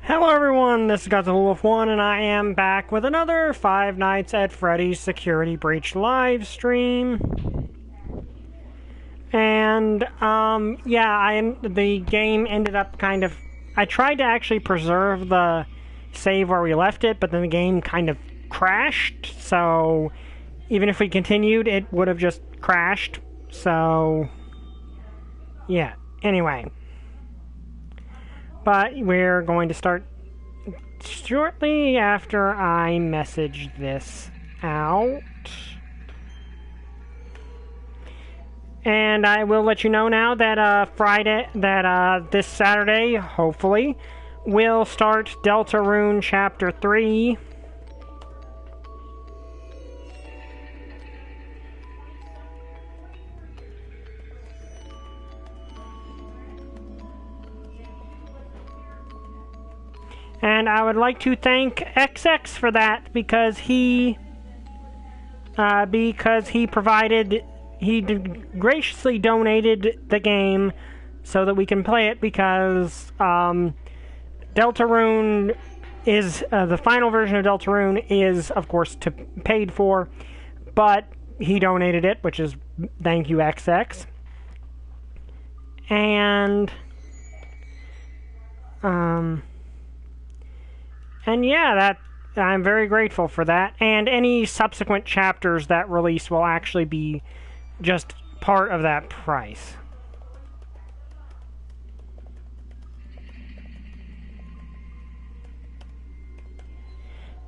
Hello everyone, this is Godzilla1 and I am back with another Five Nights at Freddy's Security Breach live stream. And, the game ended up I tried to actually preserve the save where we left it, but then the game kind of crashed, so even if we continued, it would have just crashed, so, yeah, anyway. But we're going to start shortly after I message this out. And I will let you know now that this Saturday, hopefully, we'll start Deltarune Chapter 3. And I would like to thank XX for that because he graciously donated the game so that we can play it because Deltarune is the final version of Deltarune is of course paid for, but he donated it, which is thank you XX. And yeah, I'm very grateful for that. And any subsequent chapters that release will actually be just part of that price.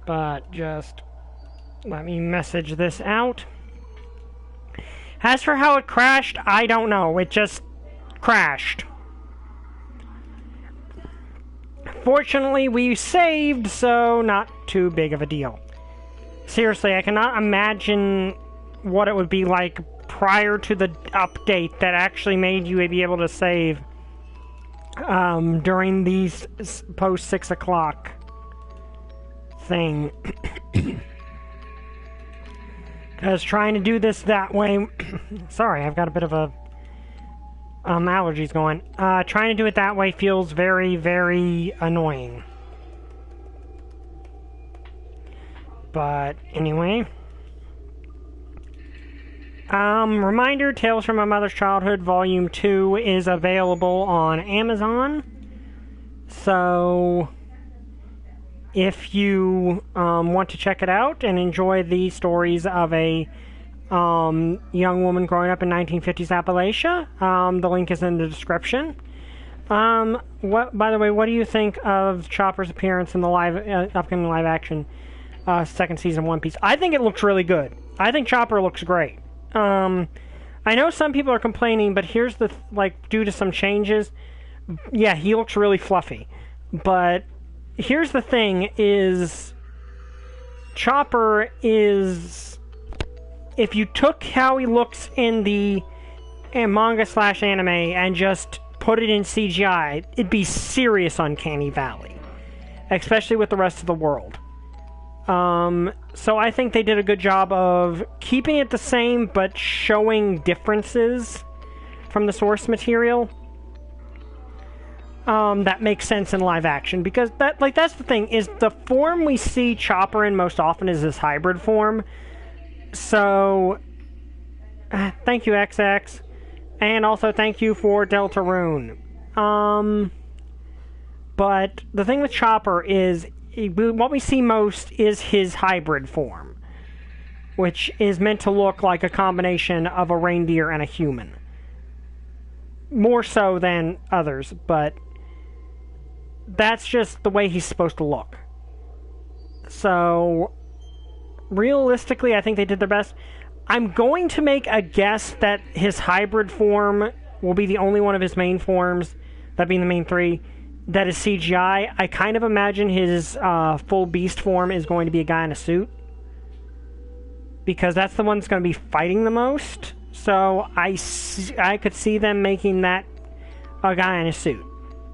But just let me message this out. As for how it crashed, I don't know. It just crashed. Fortunately, we saved, so not too big of a deal. Seriously, I cannot imagine what it would be like prior to the update that actually made you be able to save during these post 6 o'clock thing. Because trying to do this that way... Sorry, I've got a bit of a... allergies going. Trying to do it that way feels very, very annoying. But anyway. Reminder, Tales from My Mother's Childhood Volume 2 is available on Amazon. So, if you want to check it out and enjoy the stories of a young woman growing up in 1950s Appalachia. The link is in the description. By the way, what do you think of Chopper's appearance in the upcoming live action second season One Piece? I think it looks really good. I think Chopper looks great. I know some people are complaining, but here's the due to some changes, yeah, he looks really fluffy. But here's the thing: is Chopper is. If you took how he looks in the manga/anime and just put it in CGI, it'd be serious Uncanny Valley. Especially with the rest of the world. So I think they did a good job of keeping it the same, but showing differences from the source material. That makes sense in live action. Because that's the thing, is the form we see Chopper in most often is this hybrid form. So, thank you, XX. And also thank you for Deltarune. But the thing with Chopper is, what we see most is his hybrid form. Which is meant to look like a combination of a reindeer and a human. More so than others, but that's just the way he's supposed to look. So... realistically, I think they did their best. I'm going to make a guess that his hybrid form will be the only one of his main forms, that being the main three, that is CGI. I kind of imagine his full beast form is going to be a guy in a suit. Because that's the one that's going to be fighting the most. So I could see them making that a guy in a suit.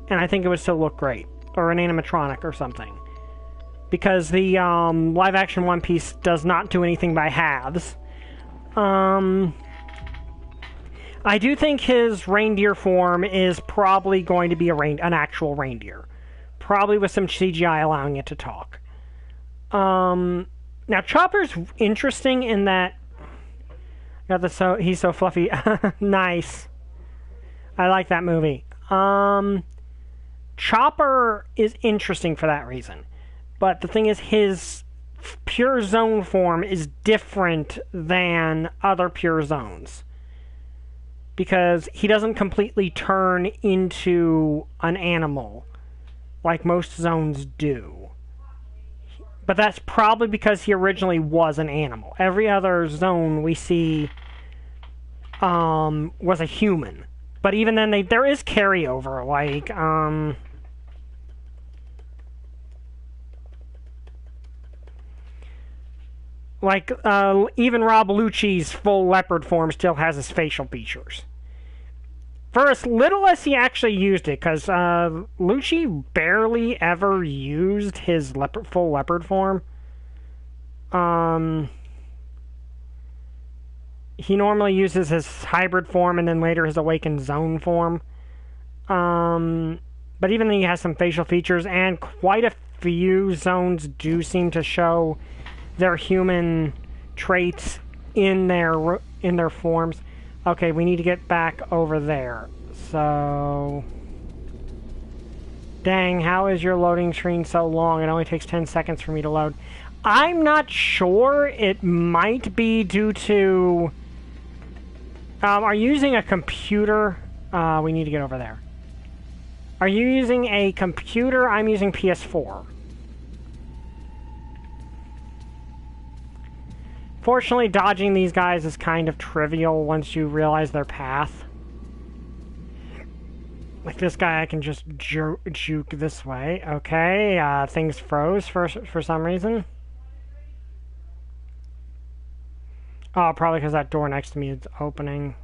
And I think it would still look great. Or an animatronic or something. Because the live-action One Piece does not do anything by halves. I do think his reindeer form is probably going to be an actual reindeer. probably with some CGI allowing it to talk. Now Chopper's interesting in that he's so fluffy. Nice. I like that movie. Chopper is interesting for that reason. But the thing is, his pure zone form is different than other pure zones. Because he doesn't completely turn into an animal like most zones do. But that's probably because he originally was an animal. Every other zone we see was a human. But even then, there is carryover. Even Rob Lucci's full leopard form still has his facial features. For as little as he actually used it, because Lucci barely ever used his full leopard form. He normally uses his hybrid form and then later his awakened zone form. But even then he has some facial features, and quite a few zones do seem to show their human traits in their forms. Okay, we need to get back over there. So... Dang, how is your loading screen so long? It only takes 10 seconds for me to load. I'm not sure. It might be due to... are you using a computer? We need to get over there. Are you using a computer? I'm using PS4. Fortunately, dodging these guys is kind of trivial once you realize their path. Like this guy, I can just juke this way. Okay, things froze for some reason. Oh, probably because that door next to me is opening.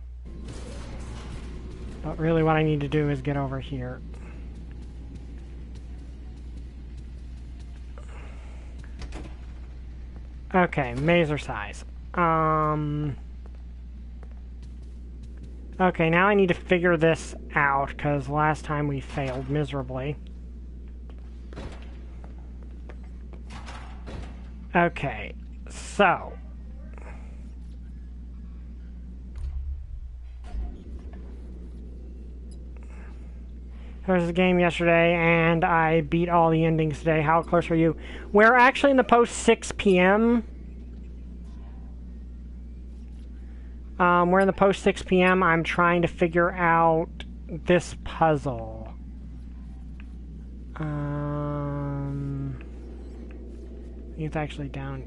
But really what I need to do is get over here. Okay, mazer size. Okay, now I need to figure this out, because last time we failed miserably. Okay, so... There was a game yesterday, and I beat all the endings today. How close are you? We're actually in the post 6 p.m. We're in the post 6 p.m. I'm trying to figure out this puzzle. It's actually down...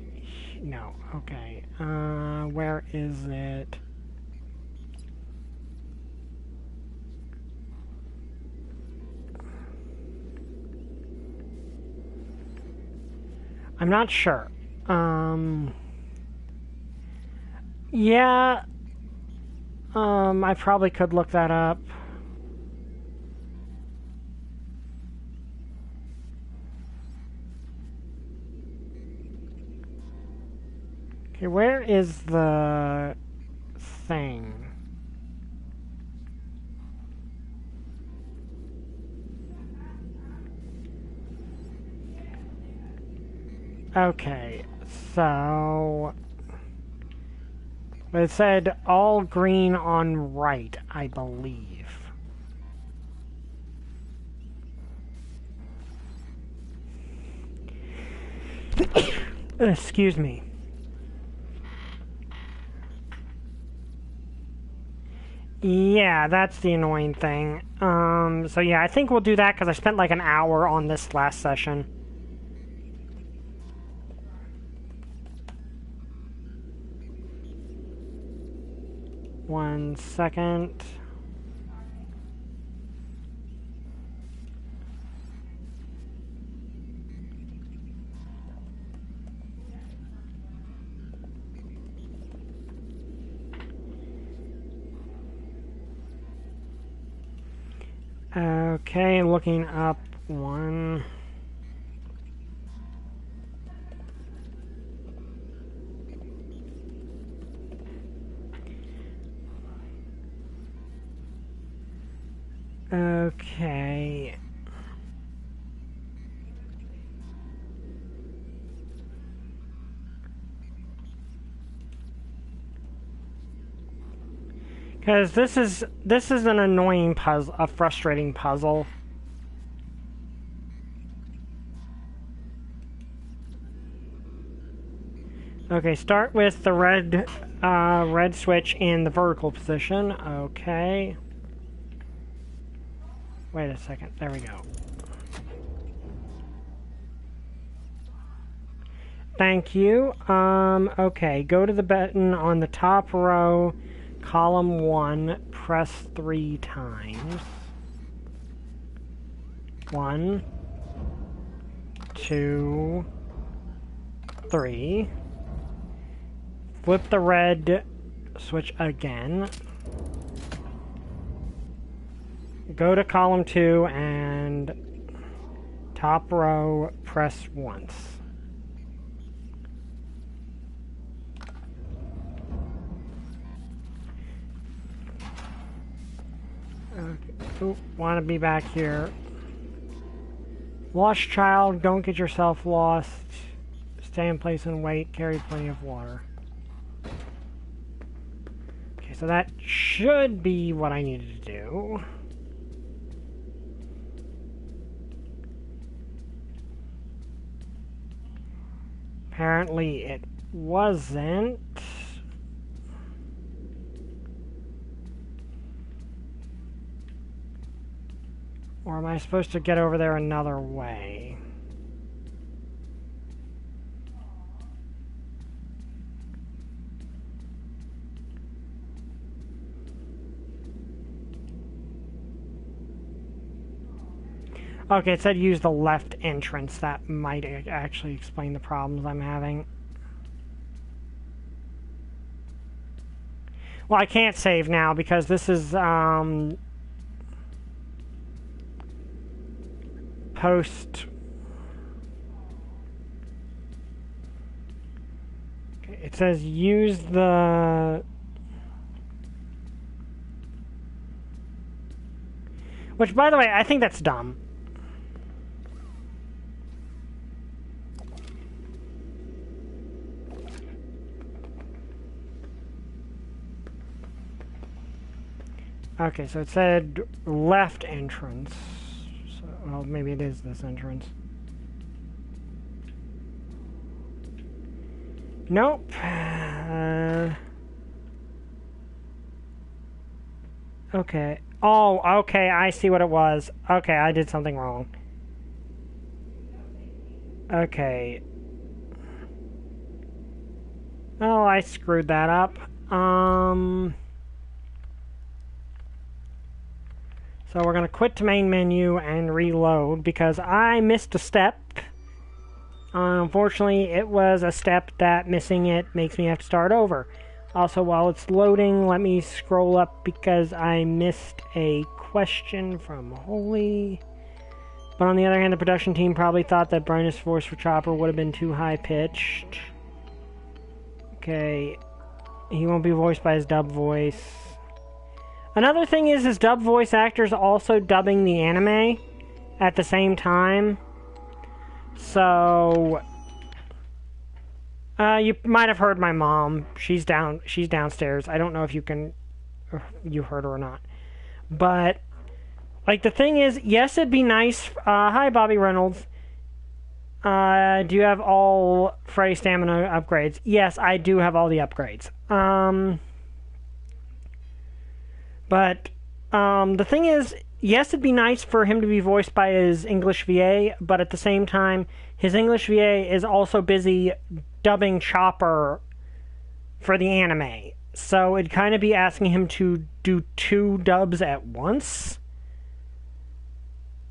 No, okay. Where is it? I'm not sure. Yeah. I probably could look that up. Okay, where is the thing? Okay, so... It said all green on right, I believe. Excuse me. Yeah, that's the annoying thing. So yeah, I think we'll do that because I spent like an hour on this last session. One second. Okay, looking up one. Okay. Because this is an annoying puzzle, a frustrating puzzle. Okay, start with the red switch in the vertical position. Okay. Wait a second. There we go. Thank you. Okay, go to the button on the top row, column 1, press 3 times. 1, 2, 3. Flip the red switch again. Go to column 2 and top row, press once. Okay. Want to be back here. Lost child, don't get yourself lost. Stay in place and wait. Carry plenty of water. Okay, so that should be what I needed to do. Apparently it wasn't. Or am I supposed to get over there another way? Okay, it said use the left entrance. That might actually explain the problems I'm having. Well, I can't save now because this is, post. Okay, it says use the... Which, by the way, I think that's dumb. Okay, so it said left entrance. So, well, maybe it is this entrance. Nope. Okay. Oh, okay, I see what it was. Okay, I did something wrong. Okay. Oh, I screwed that up. So we're going to quit the main menu and reload because I missed a step. Unfortunately, it was a step that missing it makes me have to start over. Also, while it's loading, let me scroll up because I missed a question from Holy. But on the other hand, the production team probably thought that brightness voice for Chopper would have been too high-pitched. Okay. He won't be voiced by his dub voice. Another thing is his dub voice actors also dubbing the anime at the same time. So you might have heard my mom. She's downstairs. I don't know if you heard her or not. But like the thing is, yes, it'd be nice. Hi, Bobby Reynolds. Do you have all Freddy stamina upgrades? Yes, I do have all the upgrades. But the thing is, yes, it'd be nice for him to be voiced by his English VA, but at the same time, his English VA is also busy dubbing Chopper for the anime. So it'd kind of be asking him to do 2 dubs at once.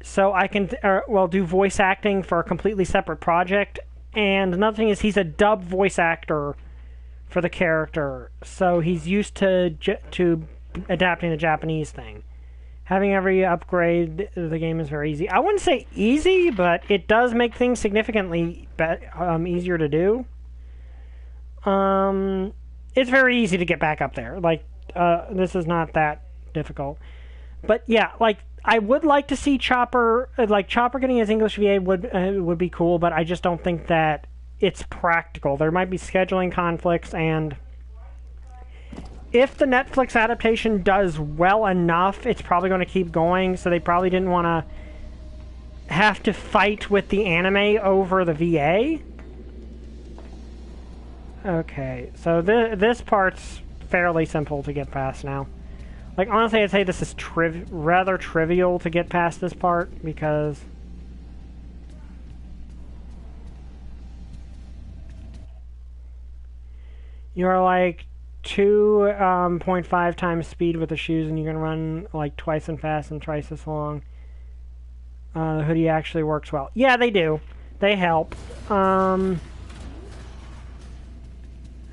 So I can, do voice acting for a completely separate project. And another thing is he's a dub voice actor for the character. So he's used to adapting the Japanese thing. Having every upgrade, the game is very easy. I wouldn't say easy, but it does make things significantly easier to do. It's very easy to get back up there. Like, this is not that difficult. But yeah, like, I would like to see Chopper, Chopper getting his English VA would be cool, but I just don't think that it's practical. There might be scheduling conflicts, and if the Netflix adaptation does well enough, it's probably going to keep going, so they probably didn't want to have to fight with the anime over the VA. Okay, so this part's fairly simple to get past now. Like, honestly, I'd say this is rather trivial to get past this part, because... you're like 2.5 times speed with the shoes, and you can run like twice as fast and twice as long. The hoodie actually works well. Yeah, they do. They help.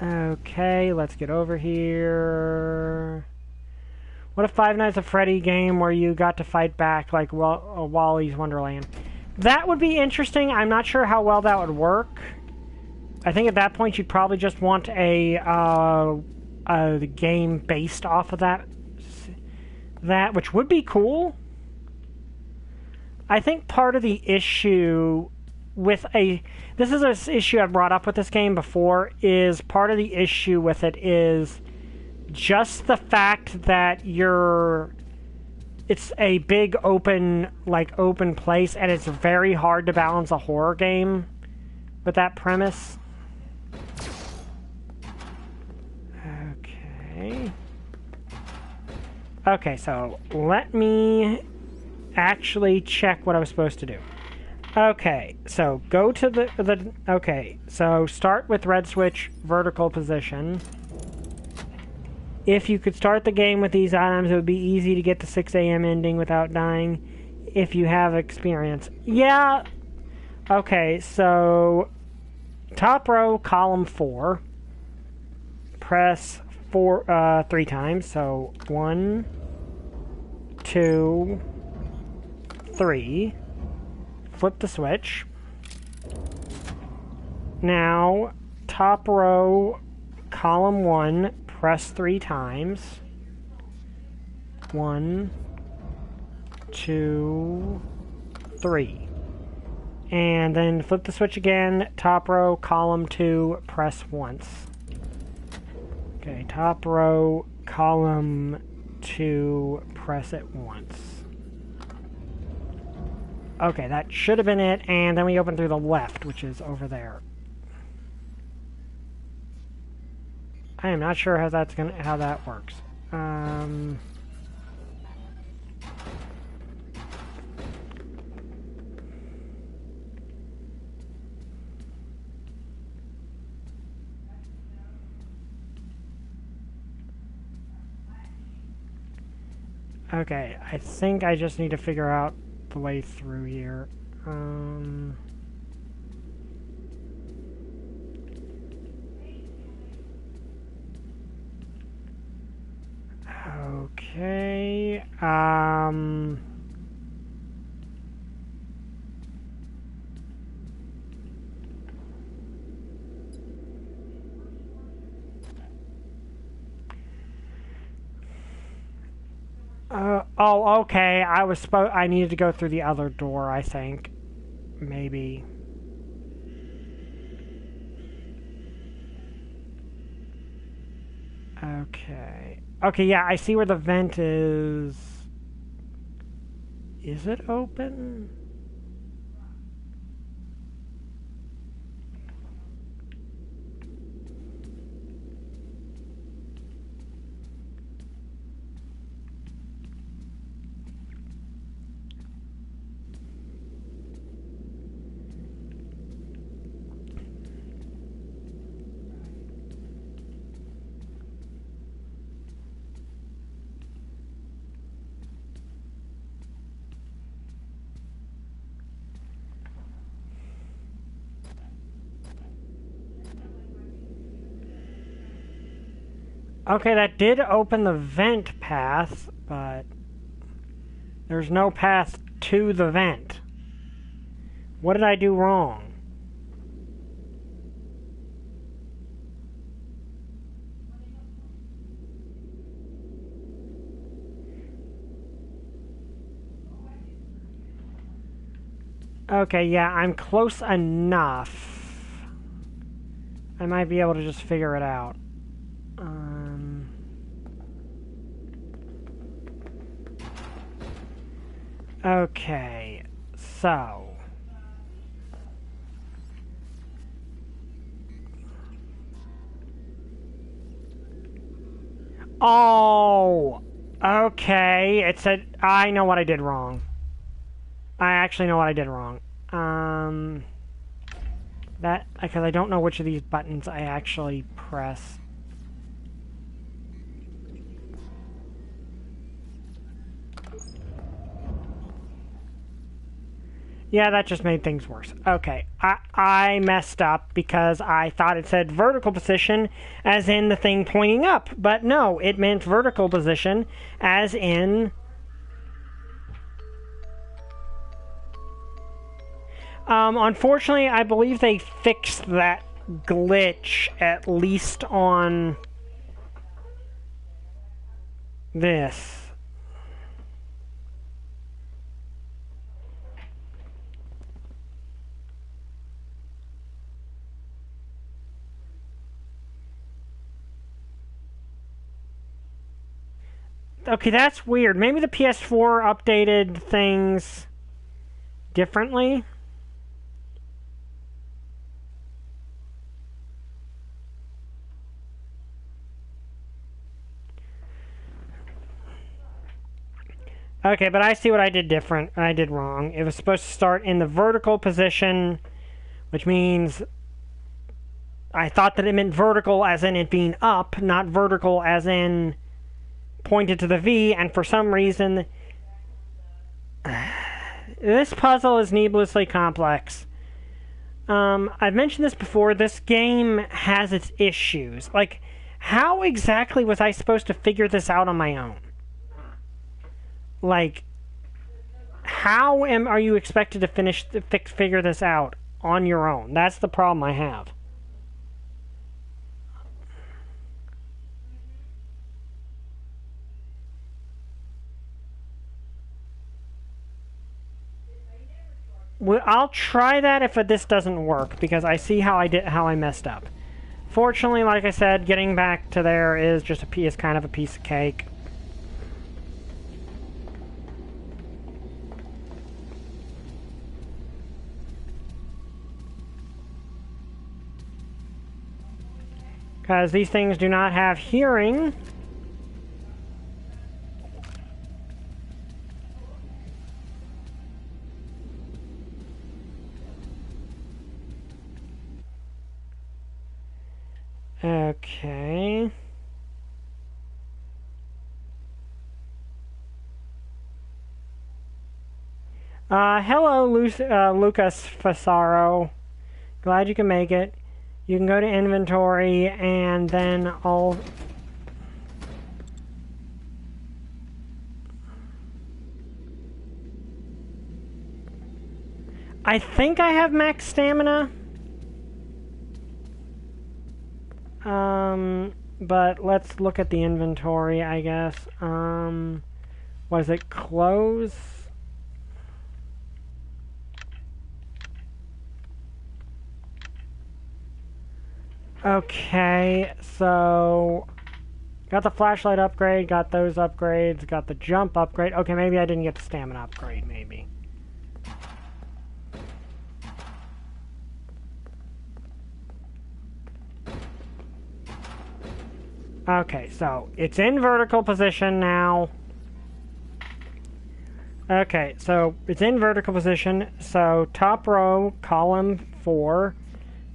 Okay, let's get over here. What a Five Nights at Freddy game where you got to fight back like Wally's Wonderland. That would be interesting. I'm not sure how well that would work. I think at that point you'd probably just want a game based off of that, which would be cool. I think part of the issue with this is an issue I've brought up with this game before, is part of the issue with it is just the fact that it's a big open place, and it's very hard to balance a horror game with that premise. Okay, so let me actually check what I was supposed to do. Okay, so go to okay, so start with red switch, vertical position. If you could start the game with these items, it would be easy to get the 6 a.m. ending without dying if you have experience. Yeah. Okay, so top row, column 4. Press 3 times. So 1, 2, 3. Flip the switch. Now, top row, column 1. Press 3 times. 1, 2, 3. And then flip the switch again. Top row, column 2. Press once. Okay, top row, column 2, press it once. Okay, that should have been it, and then we open through the left, which is over there. I am not sure how that works. Okay, I think I just need to figure out the way through here. Okay, oh, okay. I needed to go through the other door, I think. Maybe. Okay. Okay, yeah, I see where the vent is. Is it open? Okay, that did open the vent path, but there's no path to the vent. What did I do wrong? Okay, yeah, I'm close enough. I might be able to just figure it out. Okay, so... Oh! Okay, it said... I know what I did wrong. I actually know what I did wrong. That... Because I don't know which of these buttons I actually press. Yeah, that just made things worse. Okay, I messed up because I thought it said vertical position as in the thing pointing up. But no, it meant vertical position as in... unfortunately, I believe they fixed that glitch, at least on this. Okay, that's weird. Maybe the PS4 updated things differently. Okay, but I see what I did different. I did wrong. It was supposed to start in the vertical position, which means I thought that it meant vertical as in it being up, not vertical as in pointed to the V, and for some reason this puzzle is needlessly complex. I've mentioned this before. This game has its issues. Like, how exactly was I supposed to figure this out on my own? Like, how are you expected to figure this out on your own? That's the problem I have. Well, I'll try that if this doesn't work, because I see how I messed up. Fortunately, like I said, getting back to there is just kind of a piece of cake. Because these things do not have hearing. Okay. Hello, Lucas Fasaro. Glad you can make it. You can go to inventory, and then I think I have max stamina. But let's look at the inventory, I guess. Was it close? Okay, so got the flashlight upgrade, got those upgrades, got the jump upgrade. Okay, maybe I didn't get the stamina upgrade, maybe. Okay, so it's in vertical position now. Okay, so it's in vertical position. So top row, column 4,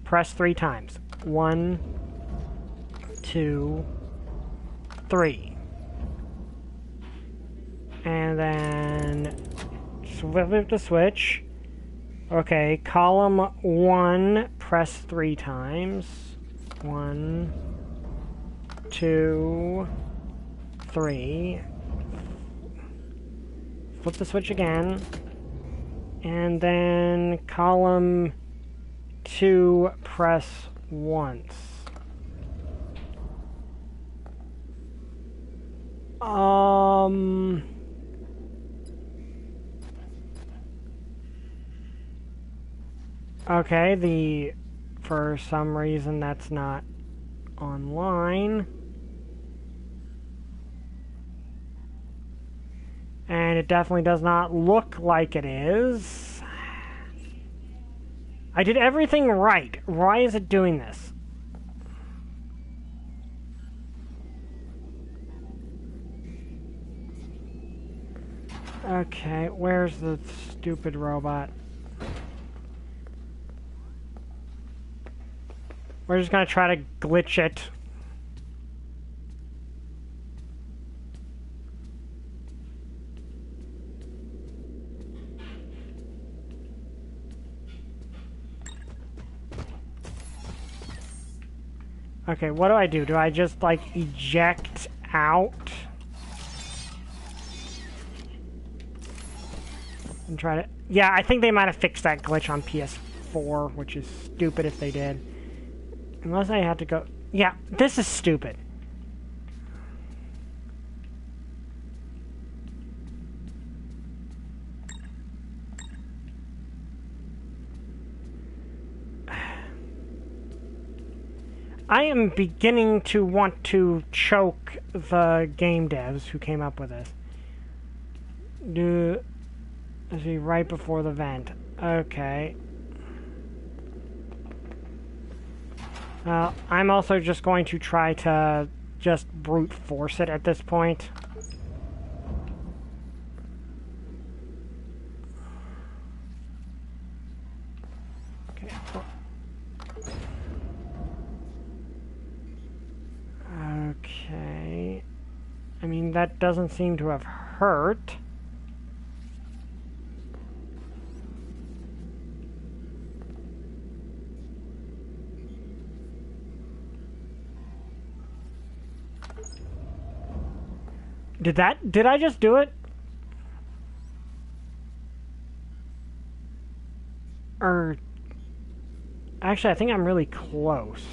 press 3 times. 1, 2, 3. And then flip the switch. Okay, column 1, press 3 times. 1, 2, 3. Flip the switch again. And then column 2, press once. Okay, for some reason that's not online. And it definitely does not look like it is. I did everything right. Why is it doing this? Okay, where's the stupid robot? We're just gonna try to glitch it. Okay, what do I do? Do I just, like, eject out? And try to... Yeah, I think they might have fixed that glitch on PS4, which is stupid if they did. Unless I had to go... Yeah, this is stupid. I am beginning to want to choke the game devs who came up with this. Let's see, right before the vent. Okay. I'm also just going to try to just brute force it at this point. Okay. Okay. I mean, that doesn't seem to have hurt. Did I just do it? Or... Actually, I think I'm really close.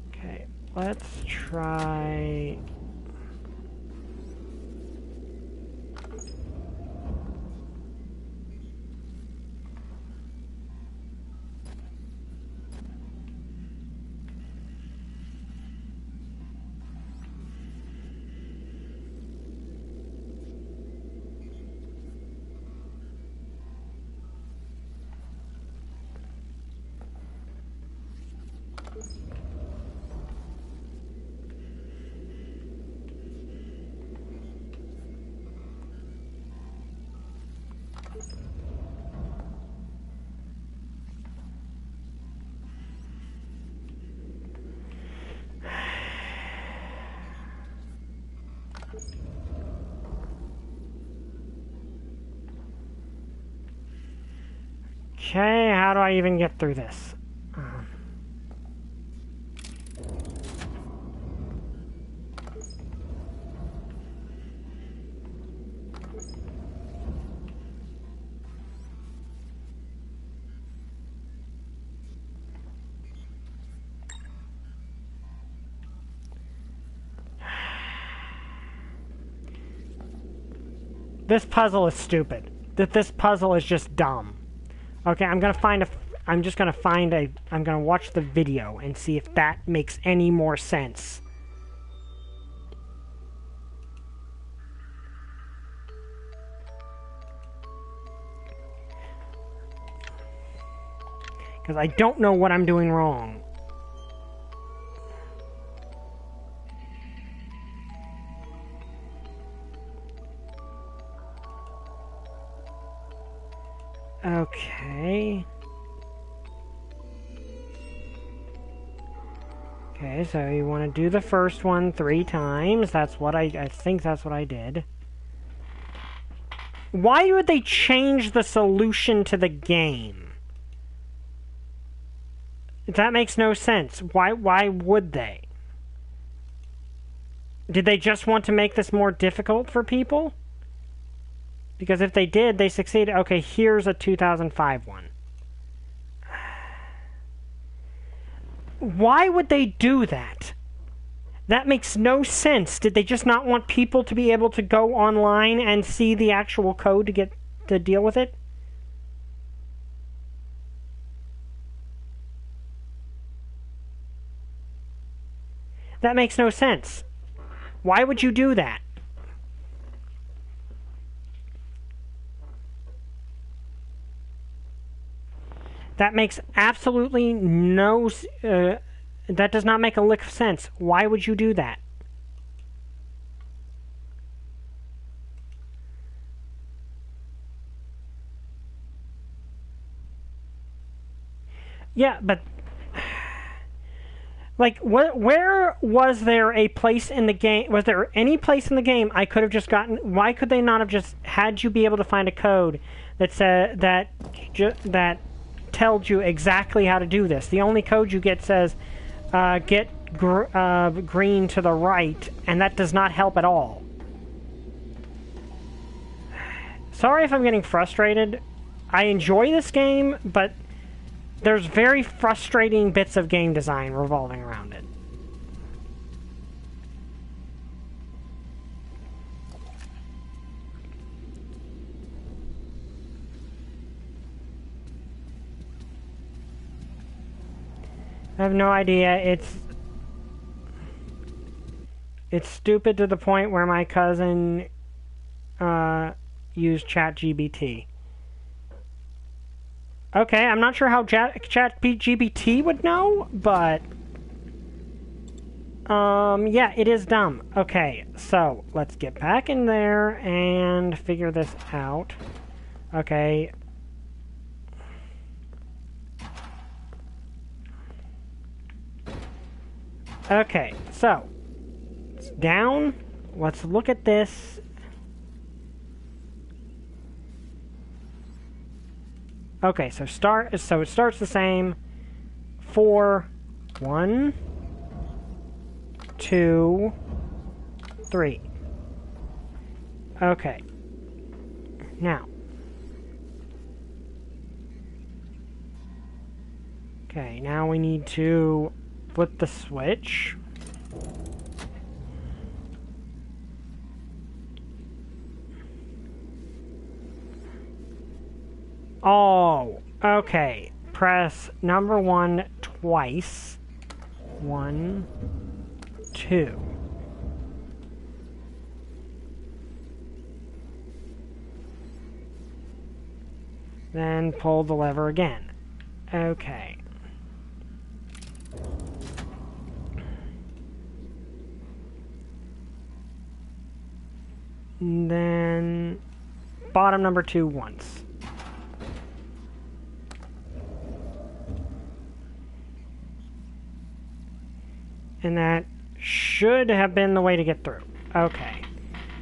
Okay, let's try... Okay, how do I even get through this? This puzzle is stupid. This puzzle is just dumb. Okay, I'm gonna watch the video and see if that makes any more sense. Because I don't know what I'm doing wrong. Okay. Okay, so you want to do the first one 3 times. That's what I think that's what I did. Why would they change the solution to the game? That makes no sense. Why would they? Did they just want to make this more difficult for people? Because if they did, they succeeded. Okay, here's a 2005 one. Why would they do that? That makes no sense. Did they just not want people to be able to go online and see the actual code to get to deal with it? That makes no sense. Why would you do that? That makes absolutely no... that does not make a lick of sense. Why would you do that? Yeah, but... like, where was there a place in the game... was there any place in the game I could have just gotten... why could they not have just had you be able to find a code that said... that tells you exactly how to do this? The only code you get says, get green to the right, and that does not help at all. Sorry if I'm getting frustrated. I enjoy this game, but there's very frustrating bits of game design revolving around it. I have no idea. It's stupid to the point where my cousin used ChatGPT. Okay, I'm not sure how ChatGPT would know, but yeah, it is dumb. Okay, so let's get back in there and figure this out. Okay. Okay, so it's down. Let's look at this. Okay, so it starts the same. 4, 1, 2, 3. Okay. Now. Okay, now we need to flip the switch. Oh, okay. Press number 1 twice. 1, 2. Then pull the lever again. Okay. And then bottom number 2 once. And that should have been the way to get through. Okay.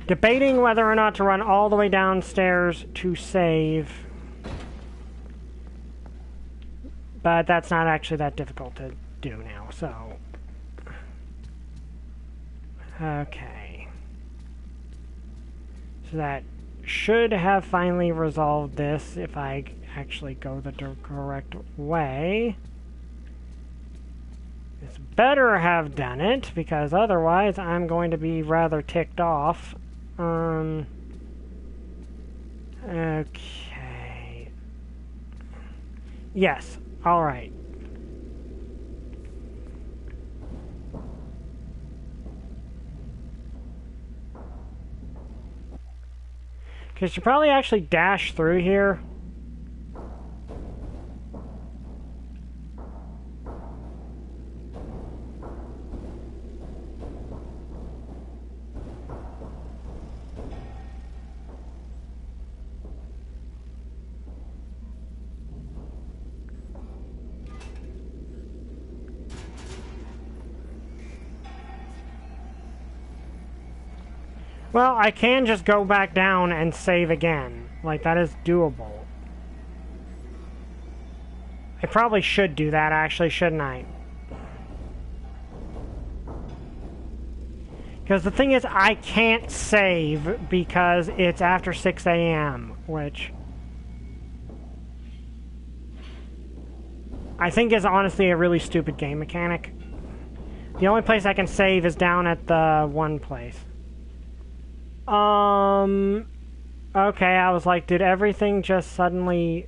Debating whether or not to run all the way downstairs to save. But that's not actually that difficult to do now, so. Okay. So that should have finally resolved this if I actually go the correct way. This better have done it, because otherwise I'm going to be rather ticked off. Okay. Yes, alright. Okay, should probably actually dash through here. Well, I can just go back down and save again. Like, that is doable. I probably should do that, actually, shouldn't I? Because the thing is, I can't save because it's after 6 a.m., which I think is honestly a really stupid game mechanic. The only place I can save is down at the one place. Okay, I was like, did everything just suddenly...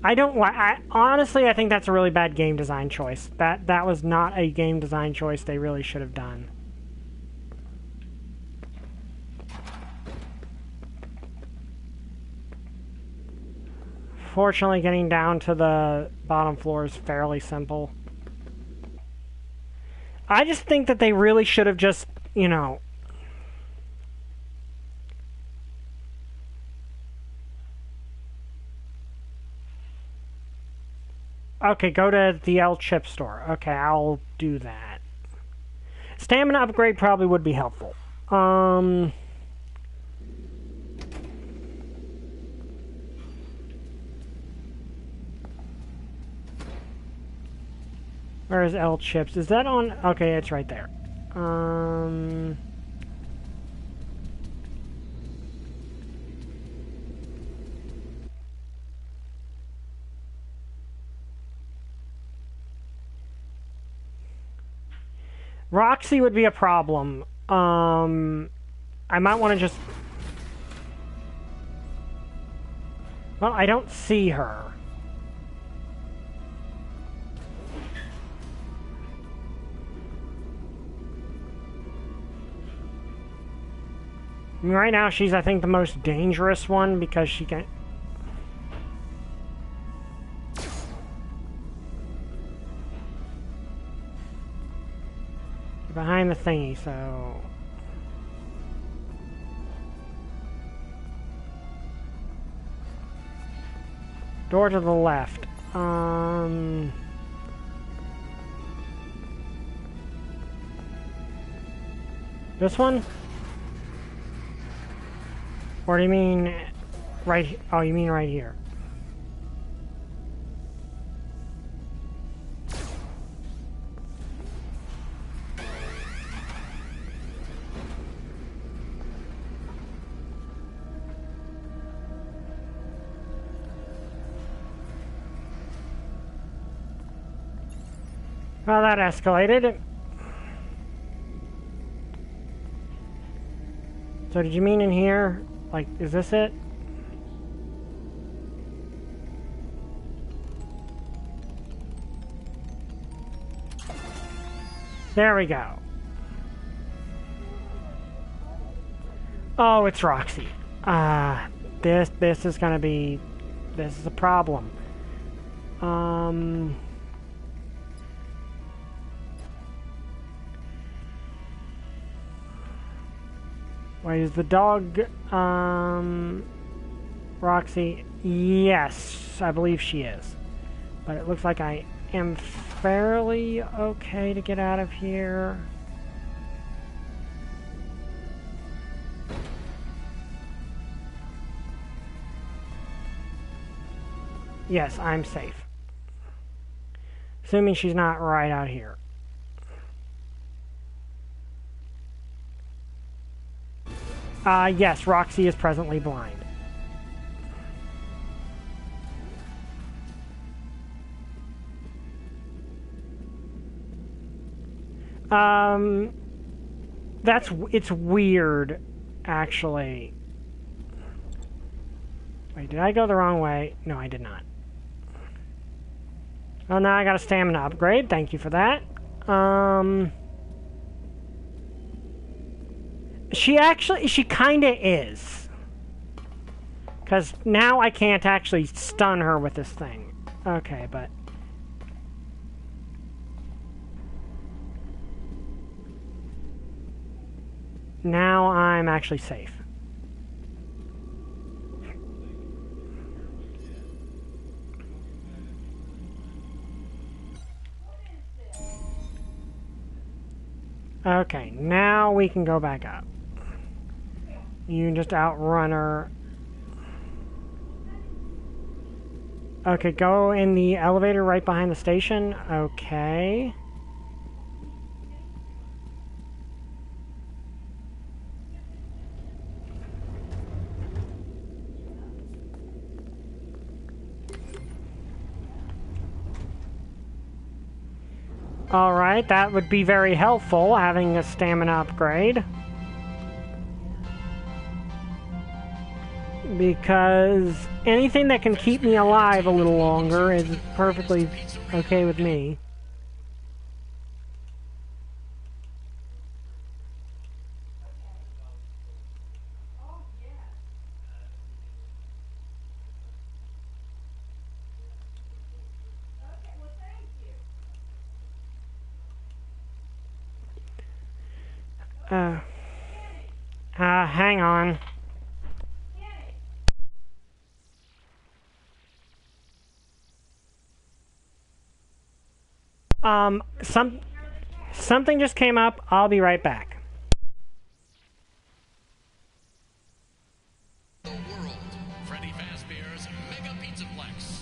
I don't like... honestly, I think that's a really bad game design choice. That was not a game design choice they really should have done. Fortunately, getting down to the bottom floor is fairly simple. I just think that they really should have just, you know... Okay, go to the L chip store. Okay, I'll do that. Stamina upgrade probably would be helpful. Where is L chips? Is that on? Okay, it's right there. Roxy would be a problem. I might want to just... Well, I don't see her. I mean, right now, she's, I think, the most dangerous one because she can... Behind the thingy, so... Door to the left. This one? Or do you mean right... Oh, you mean right here. Well, that escalated. So did you mean in here? Like, is this it? There we go. Oh, it's Roxy. This is gonna be... This is a problem. Wait, is the dog, Roxy? Yes, I believe she is. But it looks like I am fairly okay to get out of here. Yes, I'm safe. Assuming she's not right out here. Yes, Roxy is presently blind. It's weird, actually. Wait, did I go the wrong way? No, I did not. Oh, now I got a stamina upgrade. Thank you for that. She kinda is. Because now I can't actually stun her with this thing. Okay, but... Now I'm actually safe. Okay, now we can go back up. You can just outrun her. Okay, go in the elevator right behind the station. Okay. Alright, that would be very helpful, having a stamina upgrade. Because anything that can keep me alive a little longer is perfectly okay with me. Hang on. Something just came up. I'll be right back. The world, Freddy Fazbear's Mega Pizzaplex.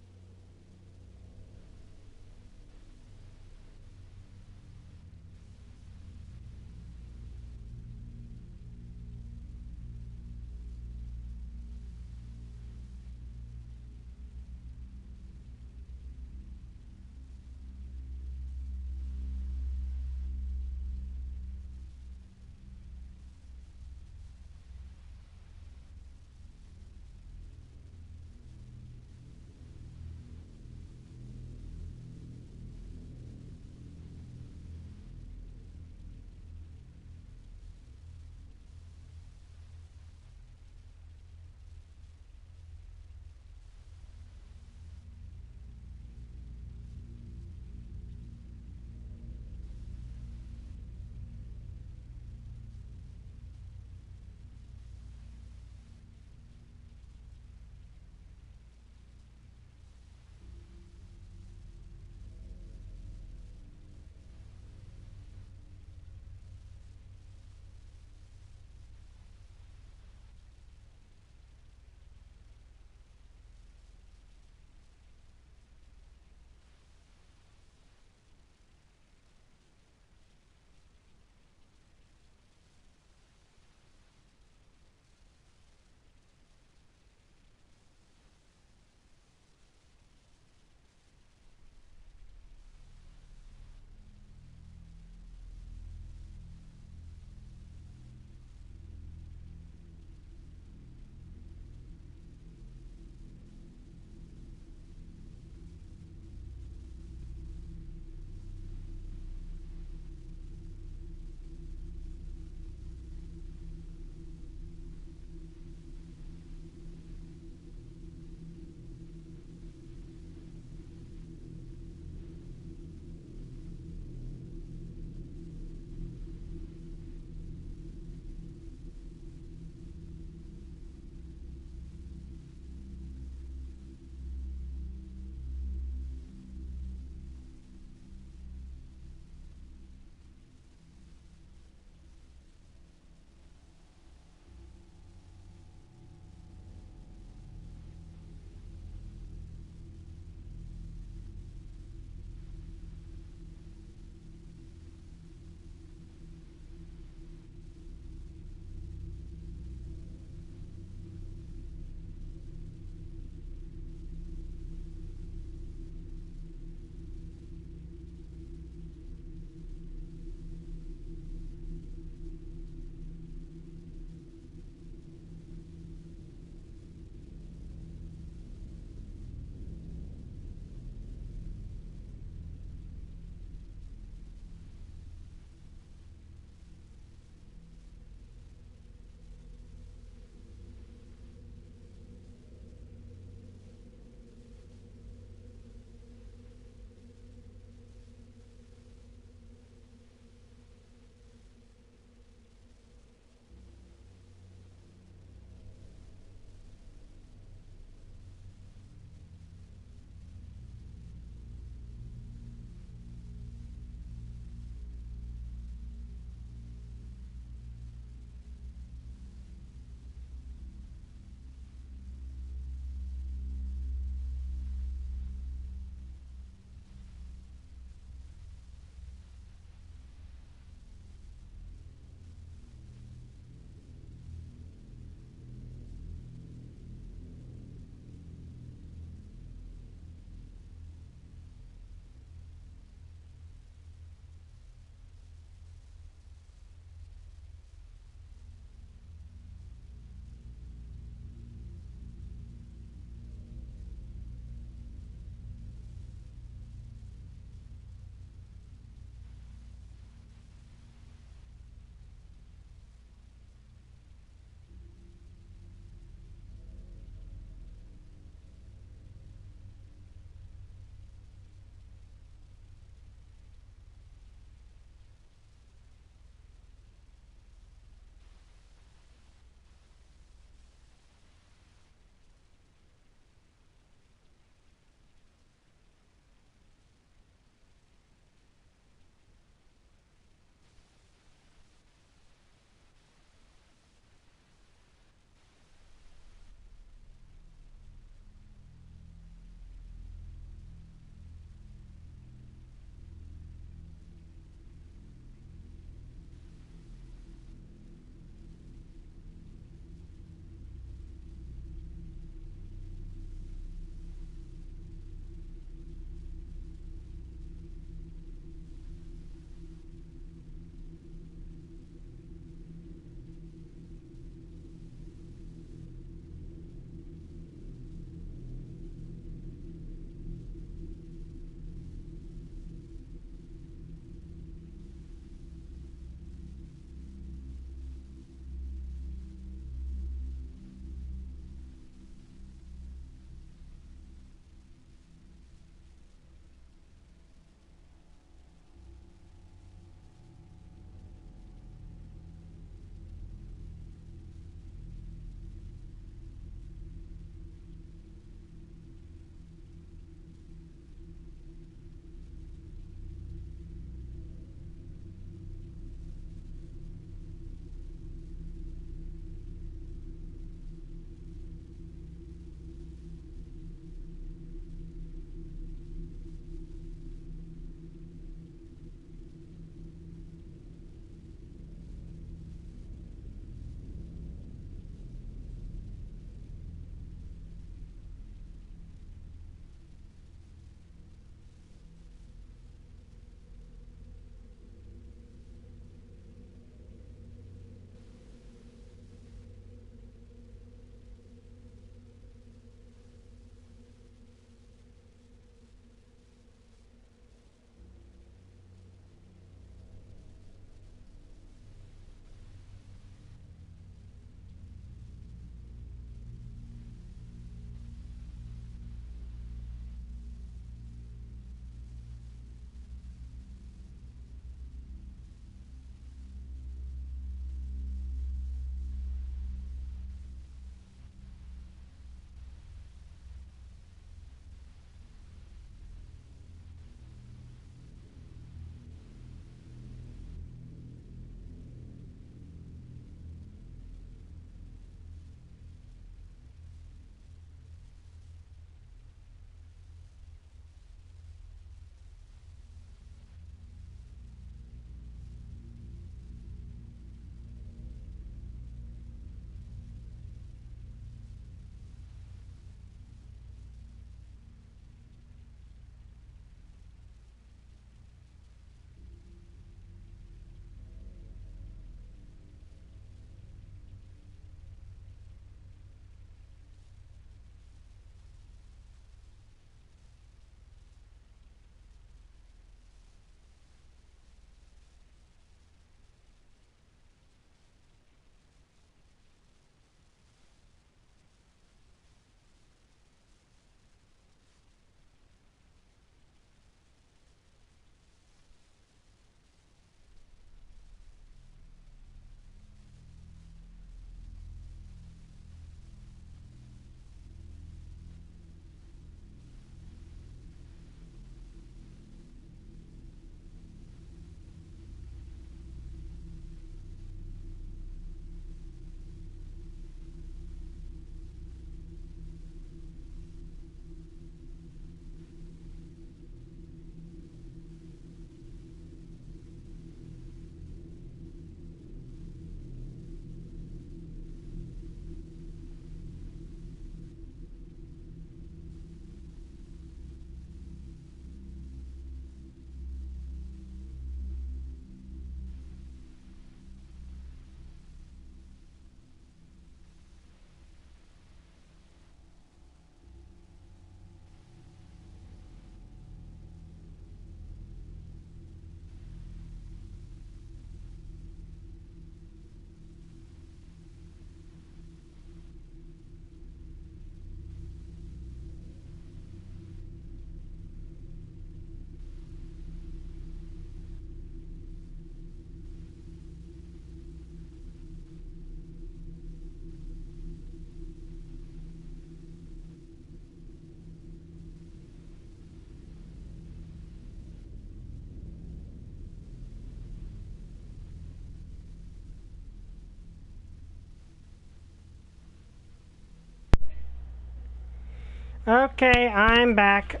Okay, I'm back.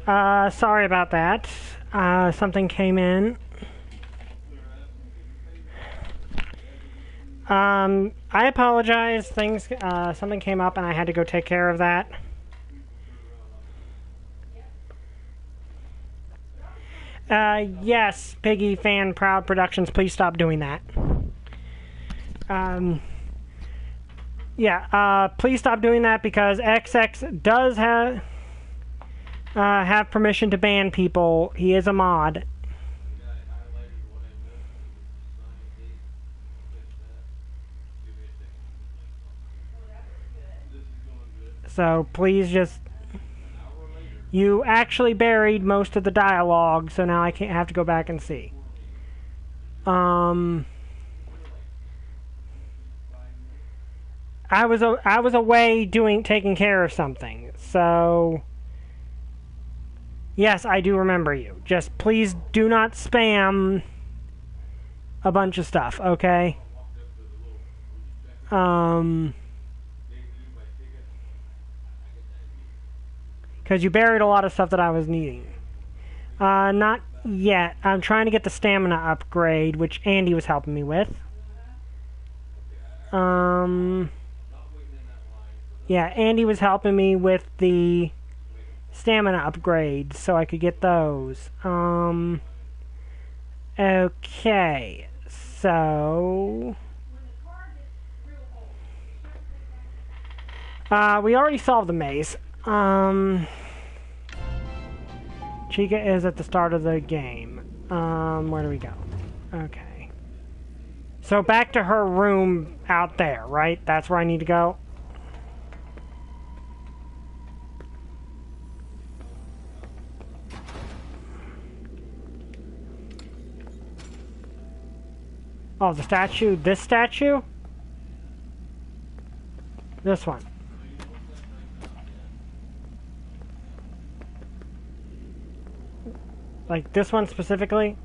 Sorry about that. Something came in. I apologize. Something came up and I had to go take care of that. Yes, Piggy Fan Proud Productions, please stop doing that. Please stop doing that because XX does have permission to ban people. He is a mod. So please just... You actually buried most of the dialogue, so now I can't have to go back and see. I was away taking care of something, so yes, I do remember you. Just please do not spam a bunch of stuff, okay? Because you buried a lot of stuff that I was needing. Not yet. I'm trying to get the stamina upgrade, which Andy was helping me with. Yeah, Andy was helping me with the stamina upgrades, so I could get those. Okay, so... we already solved the maze. Chica is at the start of the game. Where do we go? Okay. So back to her room out there, right? That's where I need to go? Oh, the statue? This statue? This one. Like this one specifically?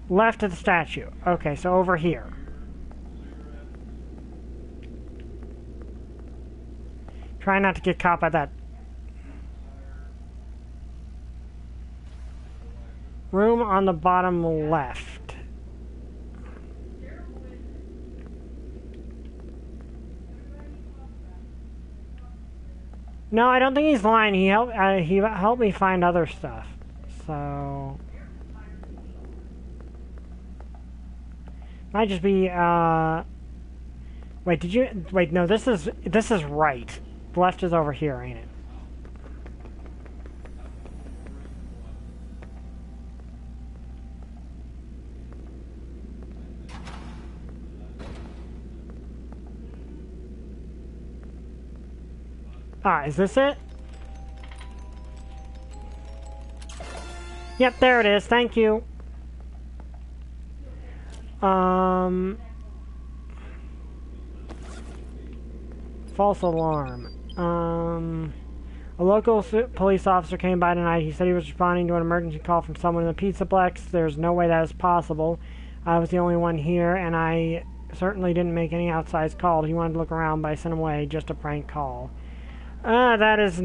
Left of the statue. Okay, so over here. Try not to get caught by that. Room on the bottom left. No, I don't think he's lying. He helped me find other stuff. So might just be wait, no, this is right. Left is over here, ain't it? Ah, is this it? Yep, there it is. Thank you. False alarm. A local police officer came by tonight. He said he was responding to an emergency call from someone in the Pizzaplex. There's no way that is possible. I was the only one here, and I certainly didn't make any outside calls. He wanted to look around, but I sent him away. Just a prank call. That is...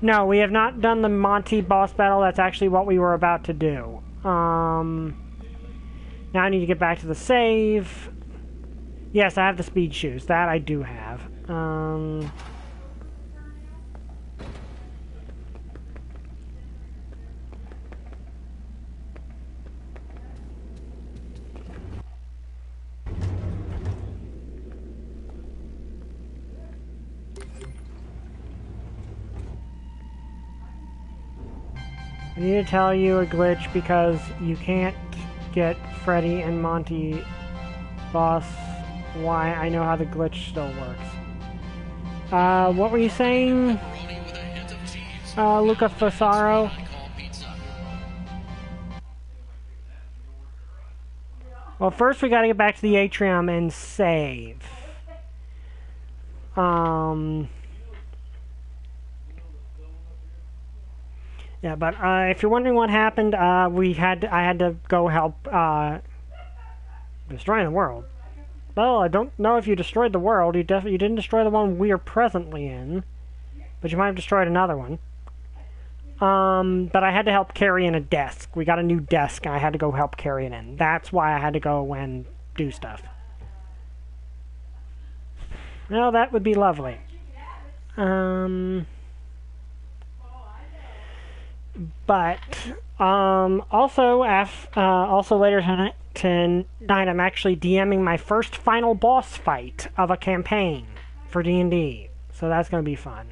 No, we have not done the Monty boss battle. That's actually what we were about to do. Now I need to get back to the save. Yes, I have the speed shoes. That I do have. I need to tell you a glitch because you can't get Freddy and Monty boss. Why? I know how the glitch still works. What were you saying? Luca Fasaro? Well, first we gotta get back to the atrium and save. Yeah, but if you're wondering what happened, I had to go help destroying the world. Well, I don't know if you destroyed the world. You didn't destroy the one we are presently in, but you might have destroyed another one. But I had to help carry in a desk. We got a new desk, and I had to go help carry it in. That's why I had to go and do stuff. Well, that would be lovely. But also later tonight, I'm actually DMing my first final boss fight of a campaign for D&D, so that's going to be fun.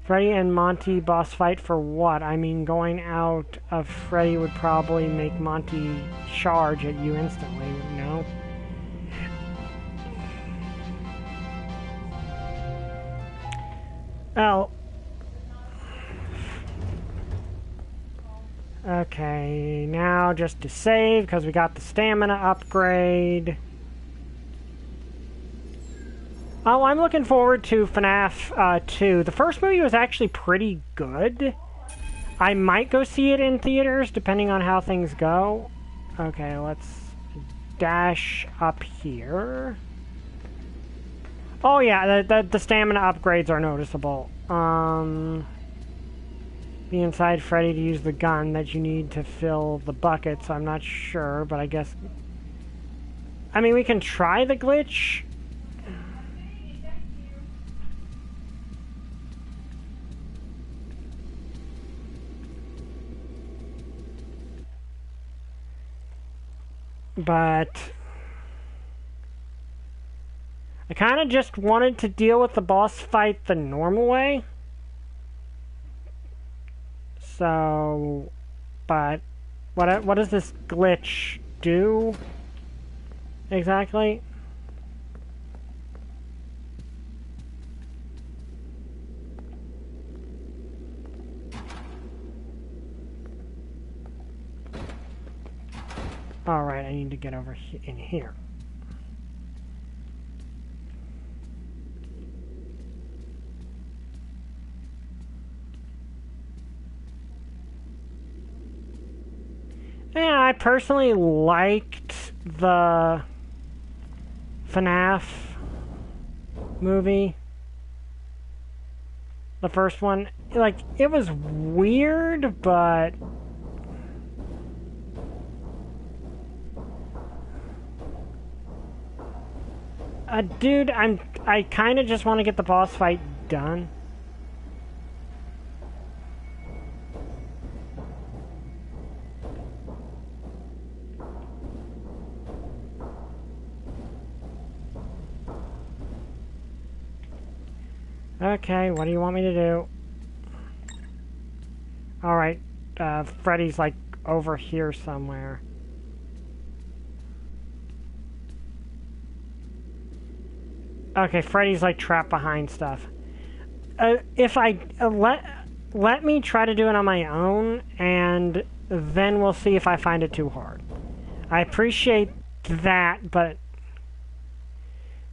Freddy and Monty boss fight for what? I mean, going out of Freddy would probably make Monty charge at you instantly, you know? Well, okay, now just to save, because we got the stamina upgrade. Oh, I'm looking forward to FNAF 2. The first movie was actually pretty good. I might go see it in theaters, depending on how things go. Okay, let's dash up here. Oh yeah, the stamina upgrades are noticeable. Be inside Freddy to use the gun that you need to fill the bucket, so I'm not sure, but I guess... I mean, we can try the glitch. But... I kind of just wanted to deal with the boss fight the normal way. So, but what does this glitch do exactly? All right, I need to get over in here. Yeah, I personally liked the FNAF movie. The first one. Like, it was weird, but... dude, I kind of just want to get the boss fight done. Okay, what do you want me to do? Alright, Freddy's like over here somewhere. Okay, Freddy's like trapped behind stuff. If I let me try to do it on my own, and then we'll see if I find it too hard. I appreciate that, but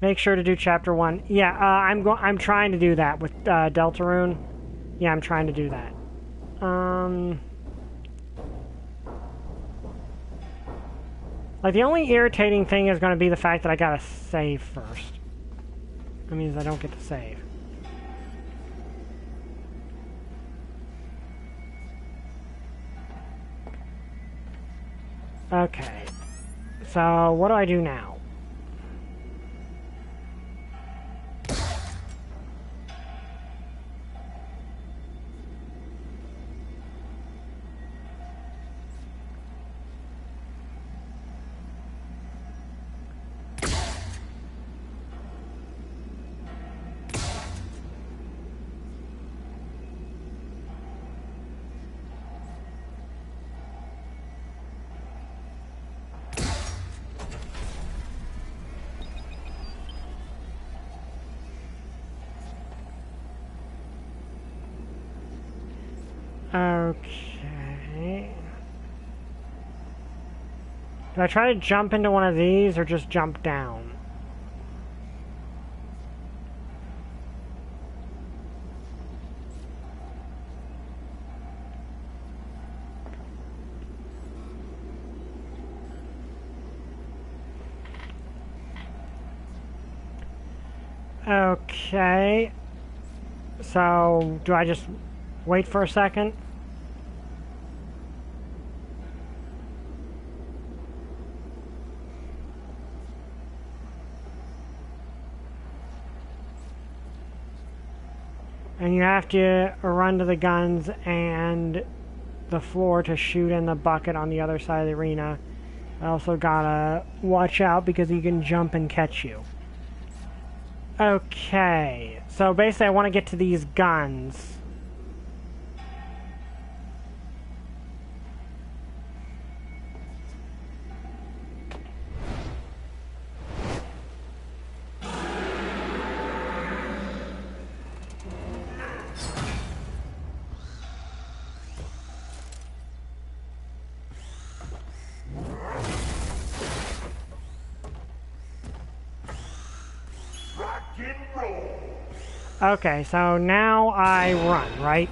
make sure to do chapter 1. Yeah, I'm trying to do that with Deltarune. Yeah, I'm trying to do that. Like, the only irritating thing is going to be the fact that I gotta save first. That means I don't get to save. Okay. So, what do I do now? Okay. Do I try to jump into one of these or just jump down? Okay. So, do I just wait for a second? And you have to run to the guns and the floor to shoot in the bucket on the other side of the arena. I also gotta watch out because he can jump and catch you. Okay, so basically I want to get to these guns. Okay, so now I run, right?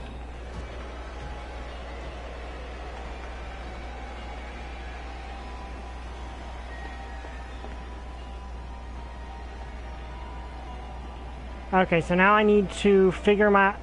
Okay, so now I need to figure my...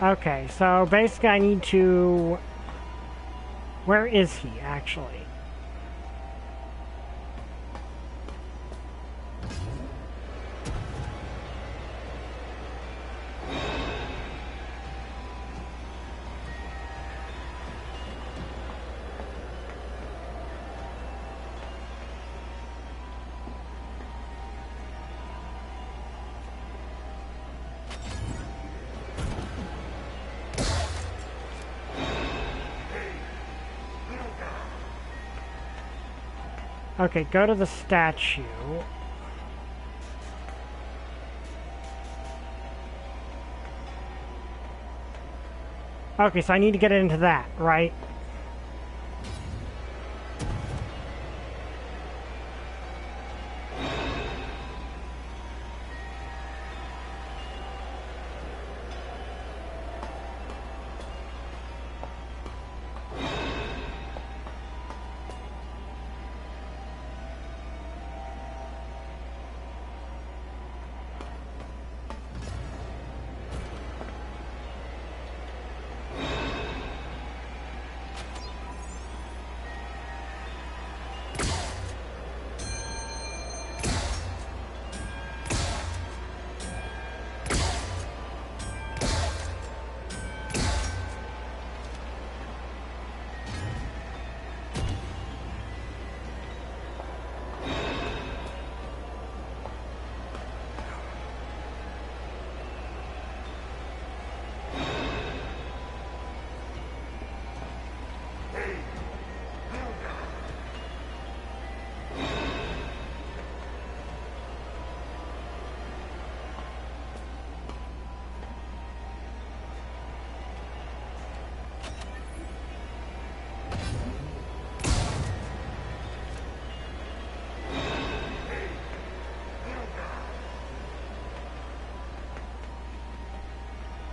Okay, so basically I need to... Where is he, actually? Okay, go to the statue. Okay, so I need to get into that, right?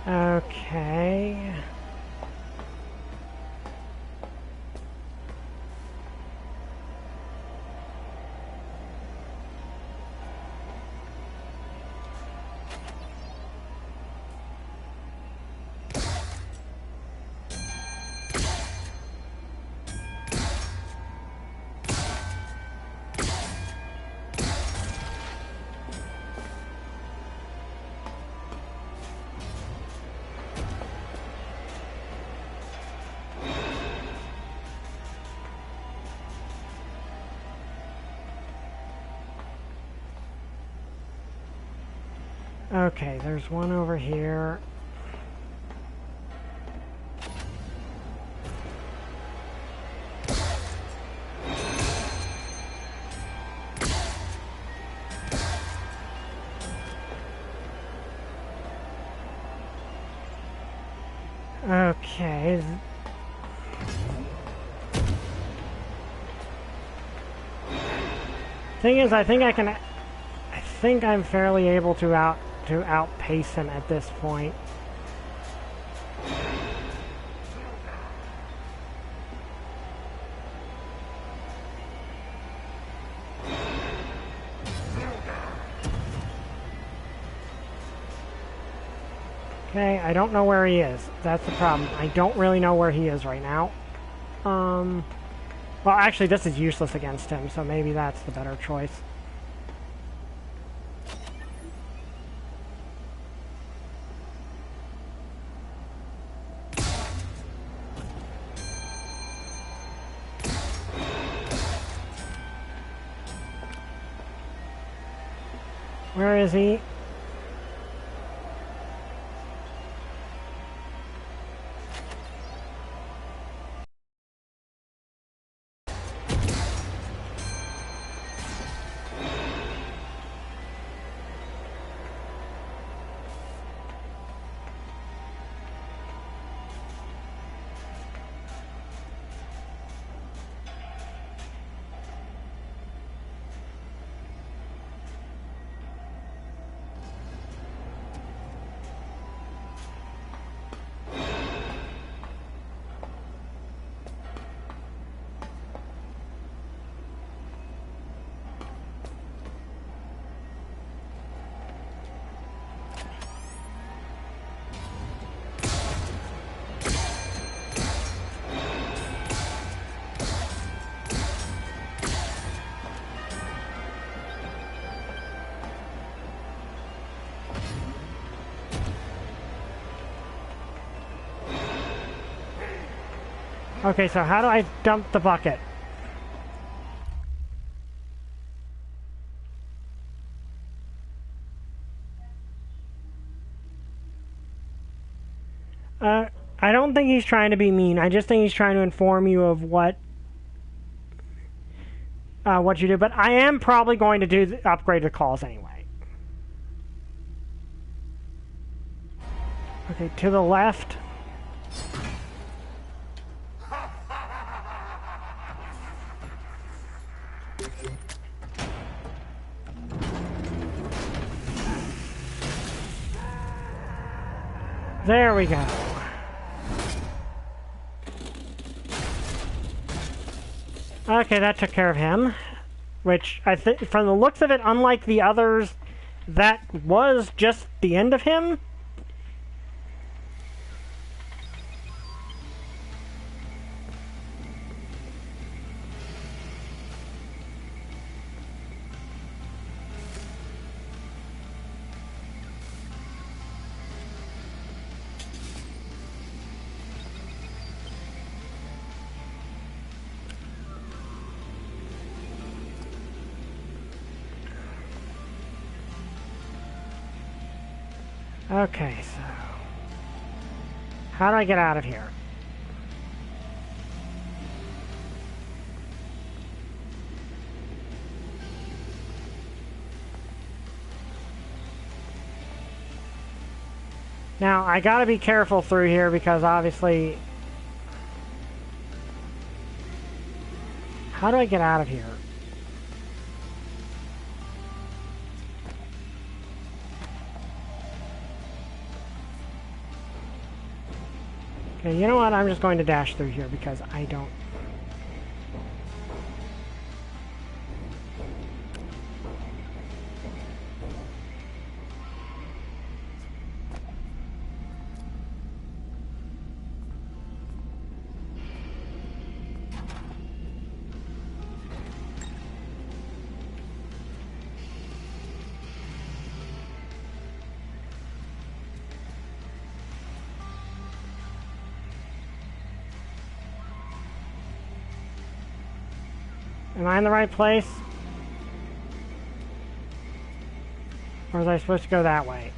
Okay. Okay, there's one over here. Okay. Thing is, I think I'm fairly able to outpace him at this point. Okay, I don't know where he is. That's the problem. I don't really know where he is right now. Well, actually, this is useless against him, so maybe that's the better choice. Where is he? Okay, so how do I dump the bucket? I don't think he's trying to be mean. I just think he's trying to inform you of what you do. But I am probably going to upgrade the calls anyway. Okay, to the left. There we go. Okay, that took care of him. Which, I think, from the looks of it, unlike the others, that was just the end of him. Okay, so how do I get out of here? Now, I gotta be careful through here because obviously... How do I get out of here? Okay, you know what? I'm just going to dash through here because I don't... Am I in the right place? Or was I supposed to go that way?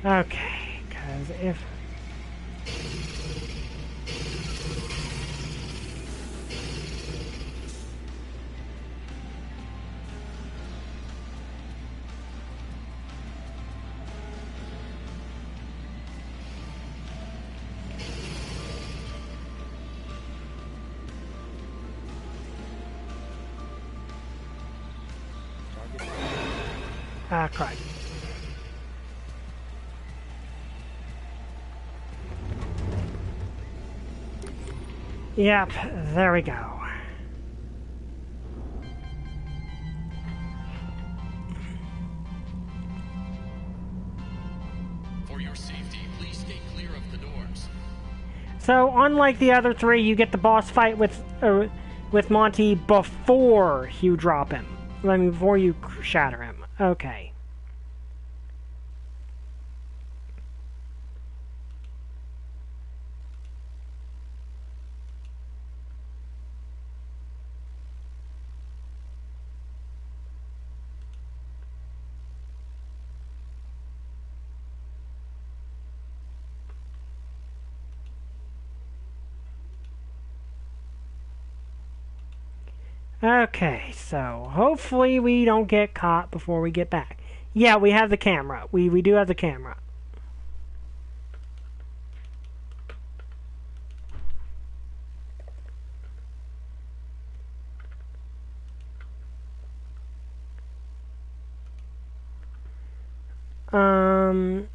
Okay, because if... Ah, crud. Yep, there we go. For your safety, please stay clear of the doors. So, unlike the other three, you get the boss fight with Monty before you drop him. I mean, before you shatter him. Okay. Okay, so hopefully we don't get caught before we get back. Yeah, we have the camera. We do have the camera. Um...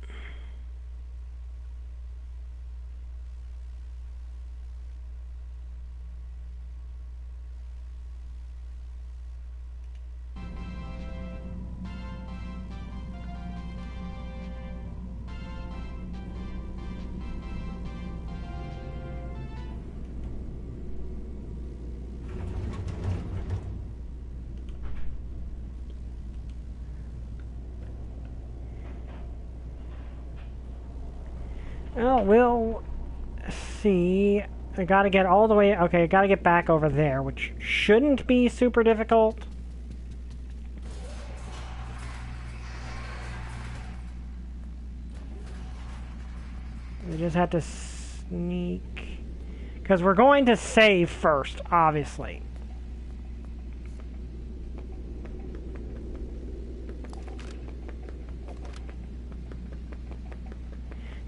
Well, we'll see. I gotta get all the way... Okay, I gotta get back over there, which shouldn't be super difficult. We just have to sneak... Because we're going to save first, obviously.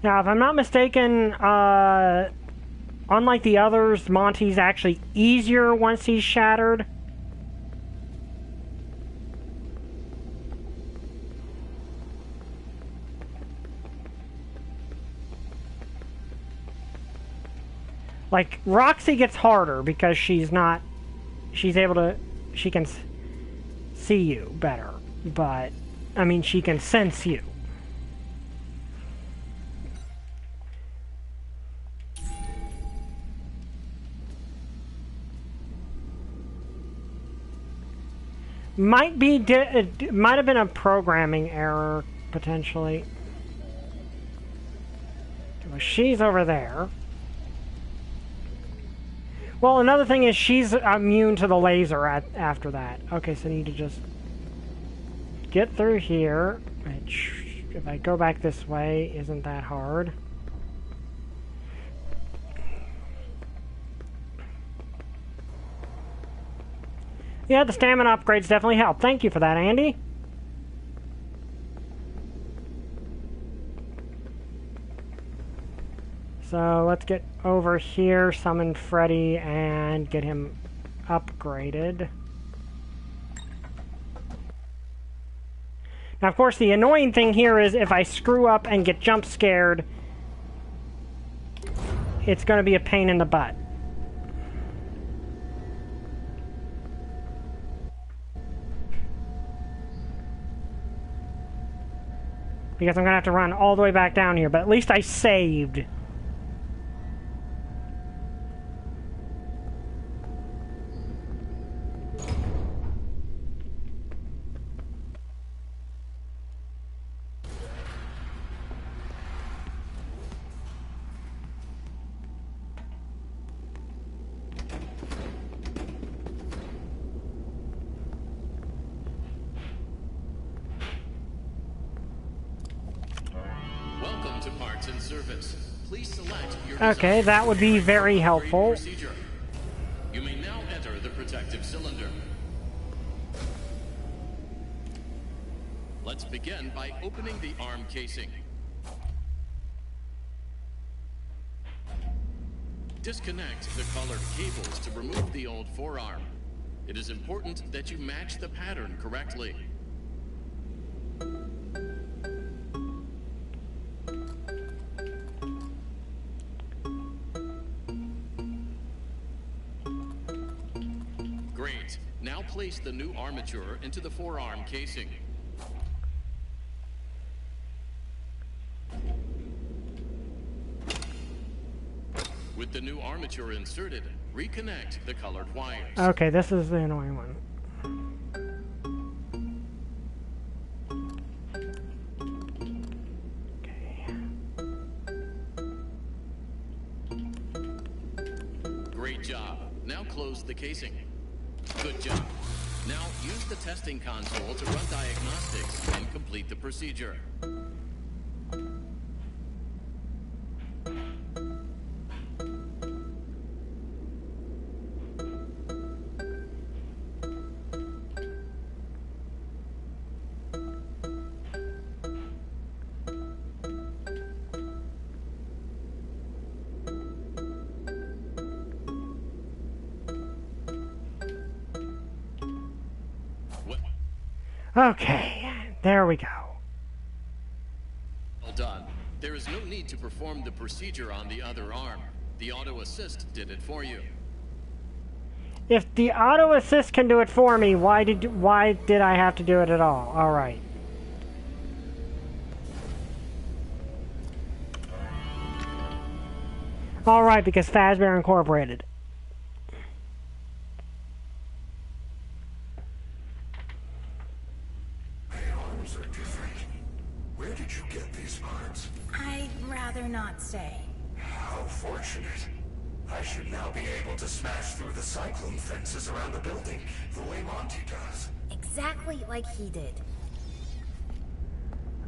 Now, if I'm not mistaken, unlike the others, Monty's actually easier once he's shattered. Like, Roxy gets harder because she's able to, she can see you better. But, I mean, she can sense you. Might have been a programming error, potentially. Well, she's over there. Well, another thing is she's immune to the laser after that. Okay, so I need to just get through here, which, if I go back this way, isn't that hard. Yeah, the stamina upgrades definitely help. Thank you for that, Andy. So let's get over here, summon Freddy, and get him upgraded. Now, of course, the annoying thing here is if I screw up and get jump scared, it's going to be a pain in the butt. Because I'm going to have to run all the way back down here, but at least I saved. Okay, that would be very helpful. You may now enter the protective cylinder. Let's begin by opening the arm casing. Disconnect the colored cables to remove the old forearm. It is important that you match the pattern correctly. Great. Now place the new armature into the forearm casing. With the new armature inserted, reconnect the colored wires. Okay, this is the annoying one. Okay. Great job. Now close the casing. Good job. Now use the testing console to run diagnostics and complete the procedure. Okay, there we go. Well done. There is no need to perform the procedure on the other arm. The auto assist did it for you. If the auto assist can do it for me, why did I have to do it at all? All right. All right, because Fazbear Incorporated. Arms are different. Where did you get these parts? I'd rather not say. How fortunate. I should now be able to smash through the cyclone fences around the building, the way Monty does. Exactly like he did.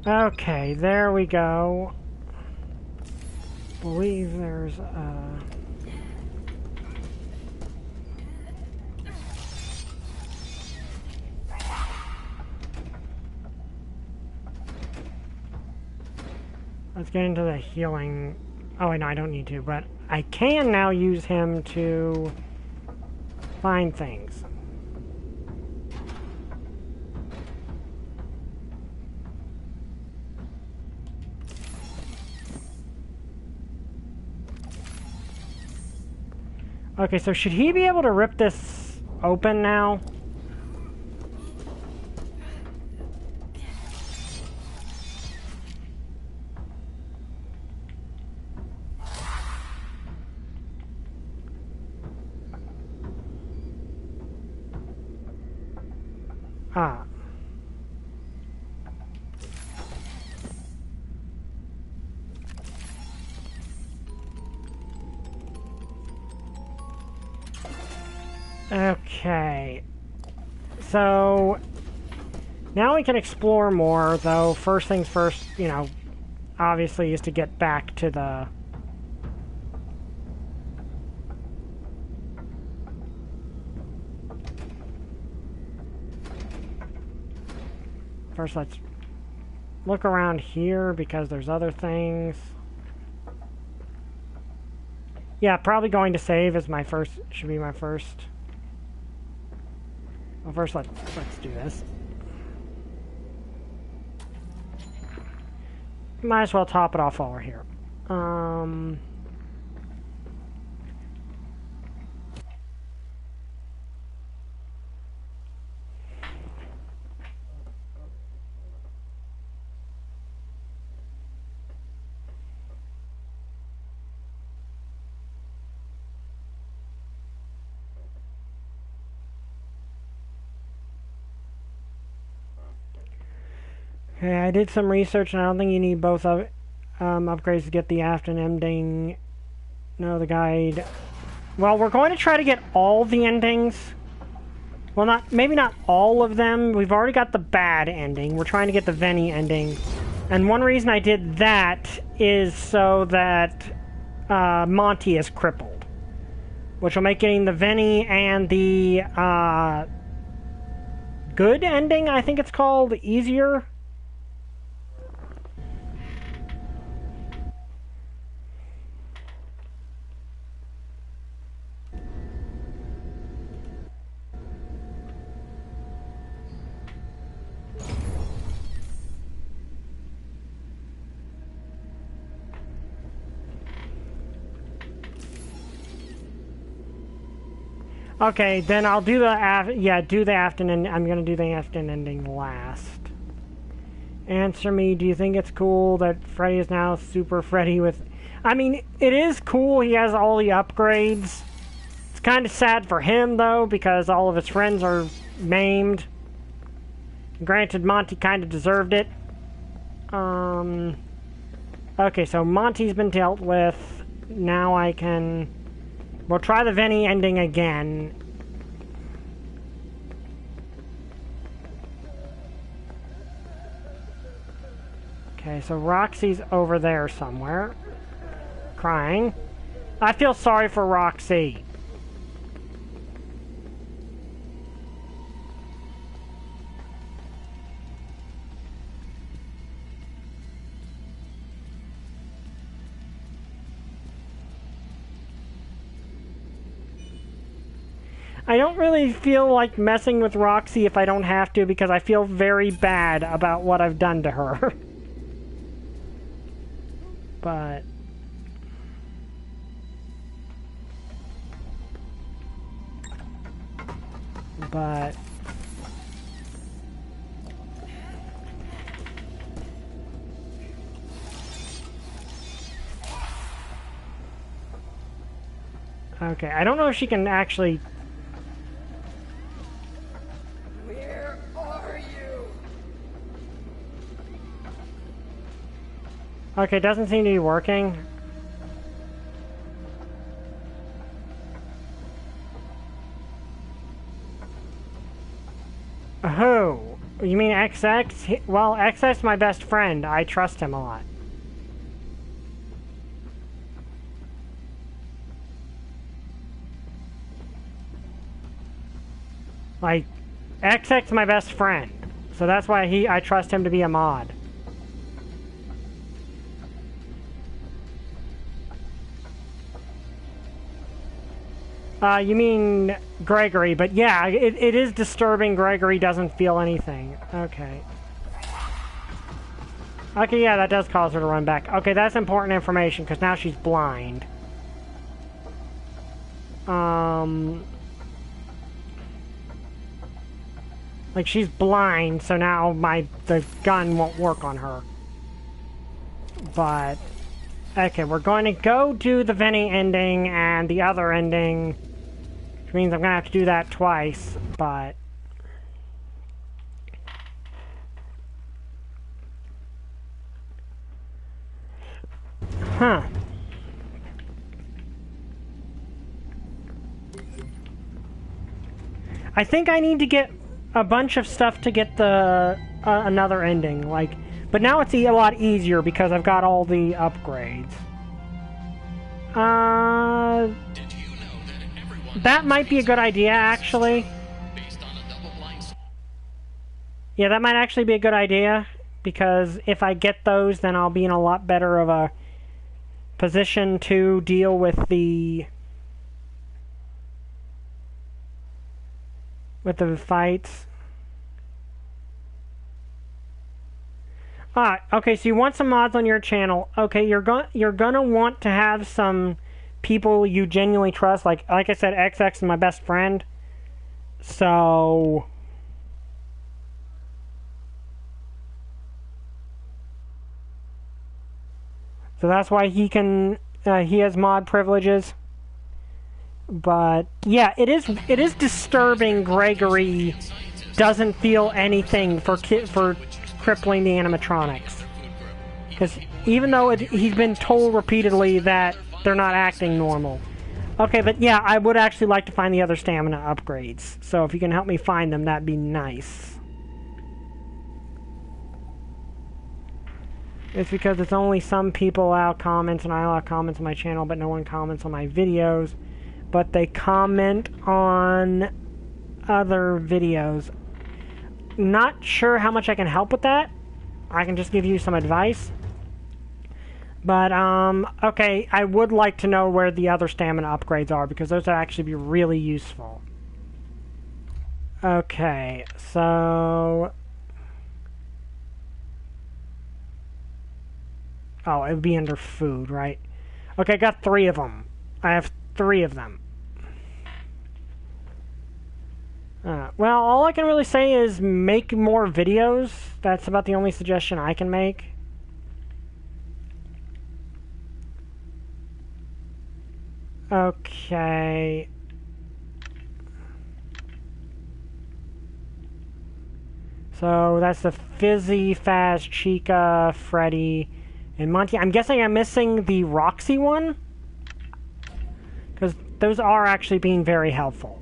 Okay, there we go. Believe there's let's get into the healing. Oh wait, no, I don't need to, but I can now use him to find things. Okay, so should he be able to rip this open now? Ah. Okay. So now we can explore more, though first things first, you know, obviously is to get back to the first let's look around here because there's other things. Yeah, probably going to save is my first, should be my first. Well, first let's do this. Might as well top it off while we're here. Okay, I did some research, and I don't think you need both upgrades to get the Afton ending. No, the guide. Well, we're going to try to get all the endings. Well, maybe not all of them. We've already got the bad ending. We're trying to get the Venny ending. And one reason I did that is so that Monty is crippled. Which will make getting the Venny and the good ending, I think it's called, easier. Okay, then I'll do the do the afternoon. I'm gonna do the afternoon ending last. Answer me. Do you think it's cool that Freddy is now Super Freddy with? I mean, it is cool. He has all the upgrades. It's kind of sad for him though because all of his friends are maimed. Granted, Monty kind of deserved it. Okay, so Monty's been dealt with. Now I can... We'll try the Vinny ending again. Okay, so Roxy's over there somewhere. Crying. I feel sorry for Roxy. I don't really feel like messing with Roxy if I don't have to because I feel very bad about what I've done to her. But... Okay, I don't know if she can actually... Where are you? Okay, it doesn't seem to be working. Who? You mean XX? Well, XX is my best friend. I trust him a lot. Like, XX is my best friend. So that's why I trust him to be a mod. You mean Gregory, but yeah, it is disturbing Gregory doesn't feel anything. Okay. Okay, yeah, that does cause her to run back. Okay, that's important information, because now she's blind. Like, she's blind, so now the gun won't work on her. But... Okay, we're going to go do the Vinny ending and the other ending. Which means I'm going to have to do that twice, but... Huh. I think I need to get a bunch of stuff to get the another ending, like... But now it's a lot easier because I've got all the upgrades. That might be a good idea, actually. Yeah, that might actually be a good idea. Because if I get those, then I'll be in a lot better of a position to deal with the fights. Okay, so you want some mods on your channel. Okay, you're gonna want to have some people you genuinely trust. Like I said, XX is my best friend. So that's why he has mod privileges. But yeah, it is disturbing Gregory doesn't feel anything for crippling the animatronics. Because even though he's been told repeatedly that they're not acting normal. Okay, but yeah, I would actually like to find the other stamina upgrades. So if you can help me find them, that'd be nice. It's because it's only some people allow comments, and I allow comments on my channel, but no one comments on my videos. But they comment on other videos. Not sure how much I can help with that. I can just give you some advice. But, okay, I would like to know where the other stamina upgrades are, because those would actually be really useful. Okay, so... Oh, it would be under food, right? Okay, I got 3 of them. I have 3 of them. Well, all I can really say is make more videos. That's about the only suggestion I can make. Okay. So that's the Fizzy, Faz, Chica, Freddy, and Monty. I'm guessing I'm missing the Roxy one? Because those are actually being very helpful.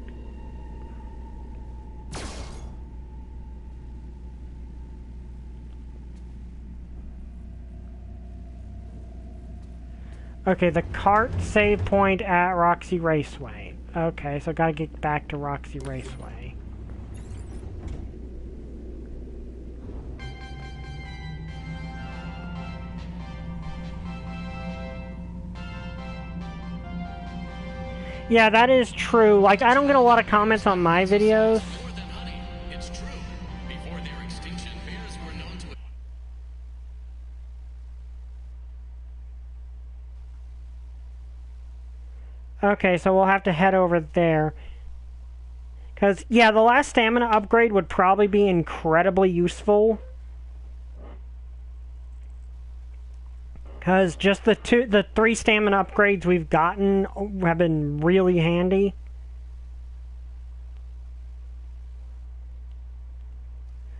Okay, the cart save point at Roxy Raceway. Okay, so gotta get back to Roxy Raceway. Yeah, that is true. Like, I don't get a lot of comments on my videos. More than honey. It's true. Before their extinction, bears were known to. Okay, so we'll have to head over there. Because, yeah, the last stamina upgrade would probably be incredibly useful. Because just the 3 stamina upgrades we've gotten have been really handy.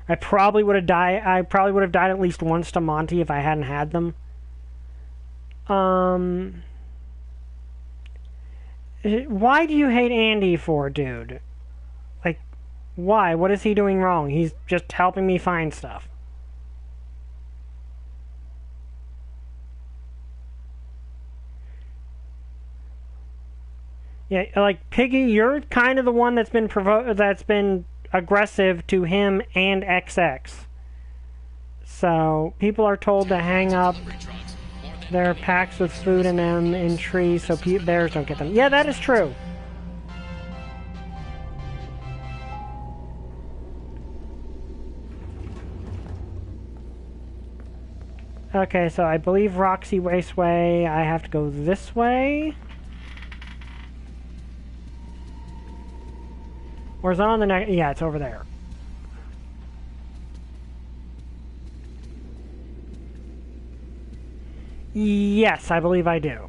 I probably would have died at least once to Monty if I hadn't had them. Why do you hate Andy for, dude? Like, why? What is he doing wrong? He's just helping me find stuff. Yeah, like, Piggy, you're kind of the one that's been aggressive to him and XX. So, people are told to hang up their packs with food in them in trees so bears don't get them. Yeah, that is true. Okay, so I believe Roxy Raceway, I have to go this way. Or is it on the next? Yeah, it's over there. Yes, I believe I do.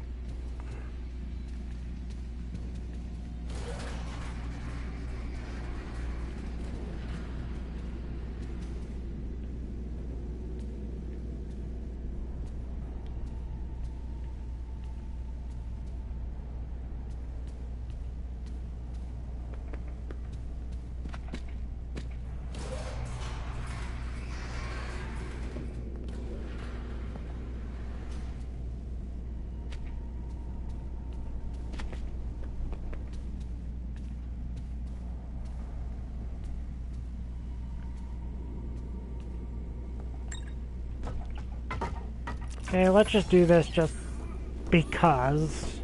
Okay, let's just do this just because.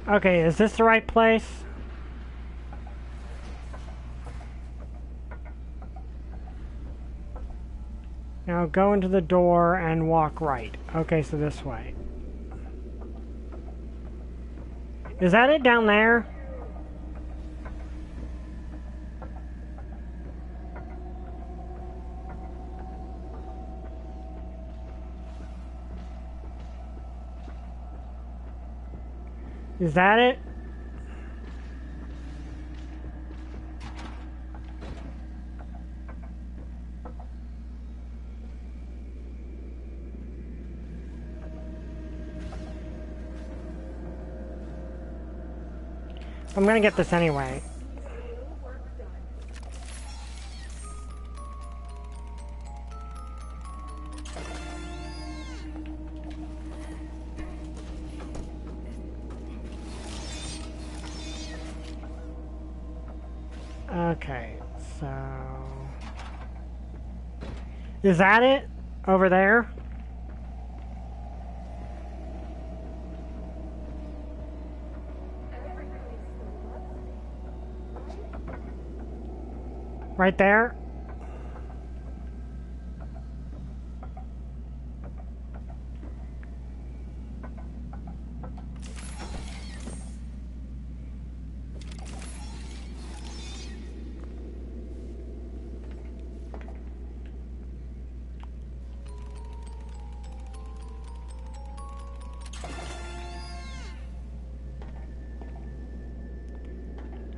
Okay, is this the right place? Now go into the door and walk right. Okay, so this way. Is that it down there? Is that it? I'm gonna get this anyway. Okay, so... Is that it? Over there? Right there.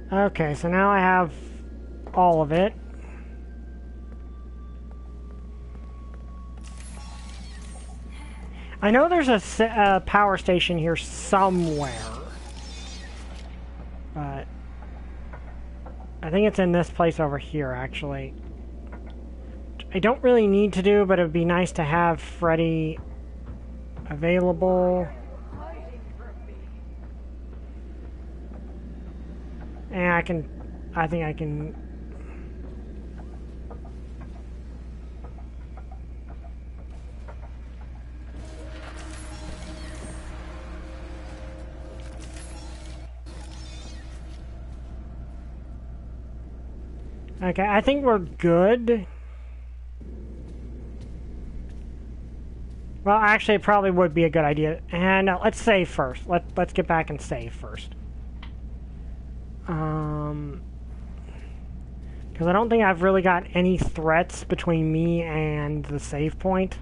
Okay, so now I have all of it. I know there's a power station here somewhere, but I think it's in this place over here, actually. I don't really need to do, but it would be nice to have Freddy available. And I think I can... Okay, I think we're good. Well, actually, it probably would be a good idea. And let's save first. Let's get back and save first. Because I don't think I've really got any threats between me and the save point.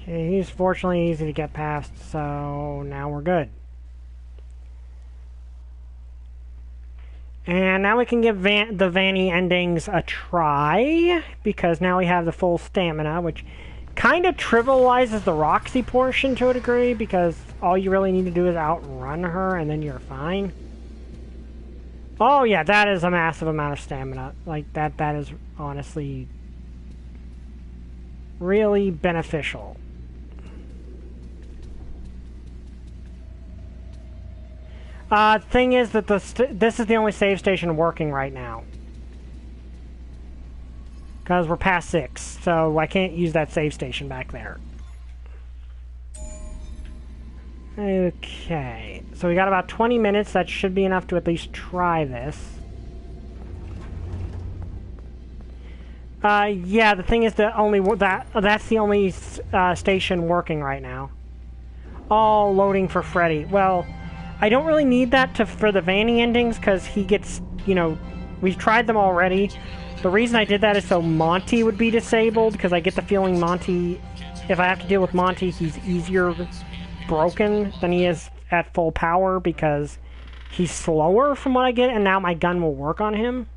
Okay, he's fortunately easy to get past, so now we're good. And now we can give the Vanny endings a try, because now we have the full stamina, which kind of trivializes the Roxy portion to a degree, because all you really need to do is outrun her, and then you're fine. Oh yeah, that is a massive amount of stamina. Like, that is honestly really beneficial. Thing is that this is the only save station working right now. Because we're past 6, so I can't use that save station back there. Okay, so we got about 20 minutes. That should be enough to at least try this. Yeah, the thing is that that's the only station working right now. All loading for Freddy. Well, I don't really need that for the Vanny endings, because he gets, you know, we've tried them already. The reason I did that is so Monty would be disabled, because I get the feeling Monty, if I have to deal with Monty, he's easier broken than he is at full power, because he's slower from what I get, and now my gun will work on him.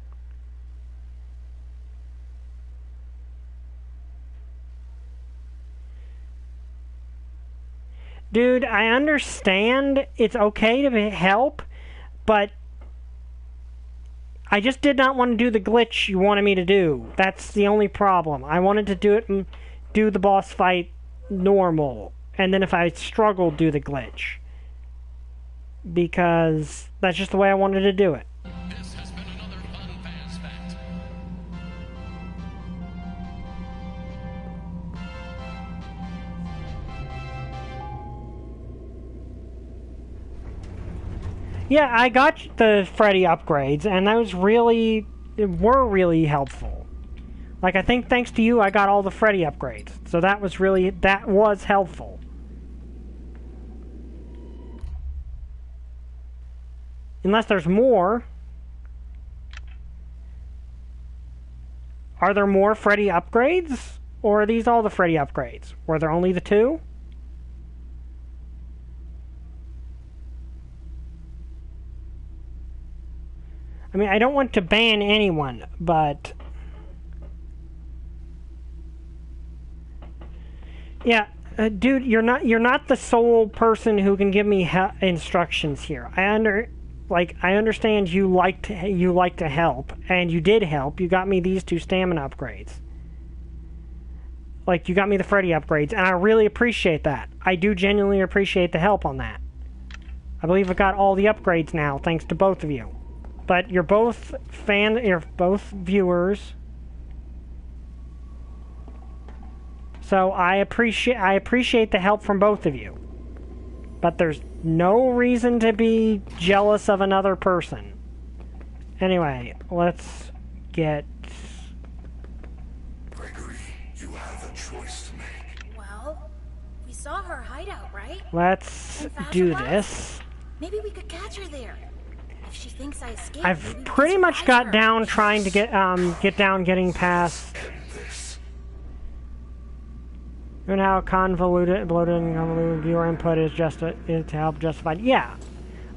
Dude, I understand it's okay to help, but I just did not want to do the glitch you wanted me to do. That's the only problem. I wanted to do it and do the boss fight normal, and then if I struggled, do the glitch. Because that's just the way I wanted to do it. This has been another Fun Fans Fact. Yeah, I got the Freddy upgrades, and those were really helpful. Like, I think thanks to you, I got all the Freddy upgrades. So that was helpful. Unless there's more. Are there more Freddy upgrades? Or are these all the Freddy upgrades? Were there only the 2? I mean, I don't want to ban anyone, but Yeah, dude, you're not the sole person who can give me instructions here. I understand you like to help, and you did help. You got me these 2 stamina upgrades. Like, you got me the Freddy upgrades, and I really appreciate that. I do genuinely appreciate the help on that. I believe I got all the upgrades now, thanks to both of you. But you're both viewers. So I appreciate the help from both of you. But there's no reason to be jealous of another person. Anyway, let's get... Gregory, you have a choice to make. Well, we saw her hideout, right? Let's do this. Maybe we could catch her there. If she thinks I escaped, I've pretty much got down trying to get down getting past... And how convoluted, bloated, and convoluted viewer input is to help justify. Yeah.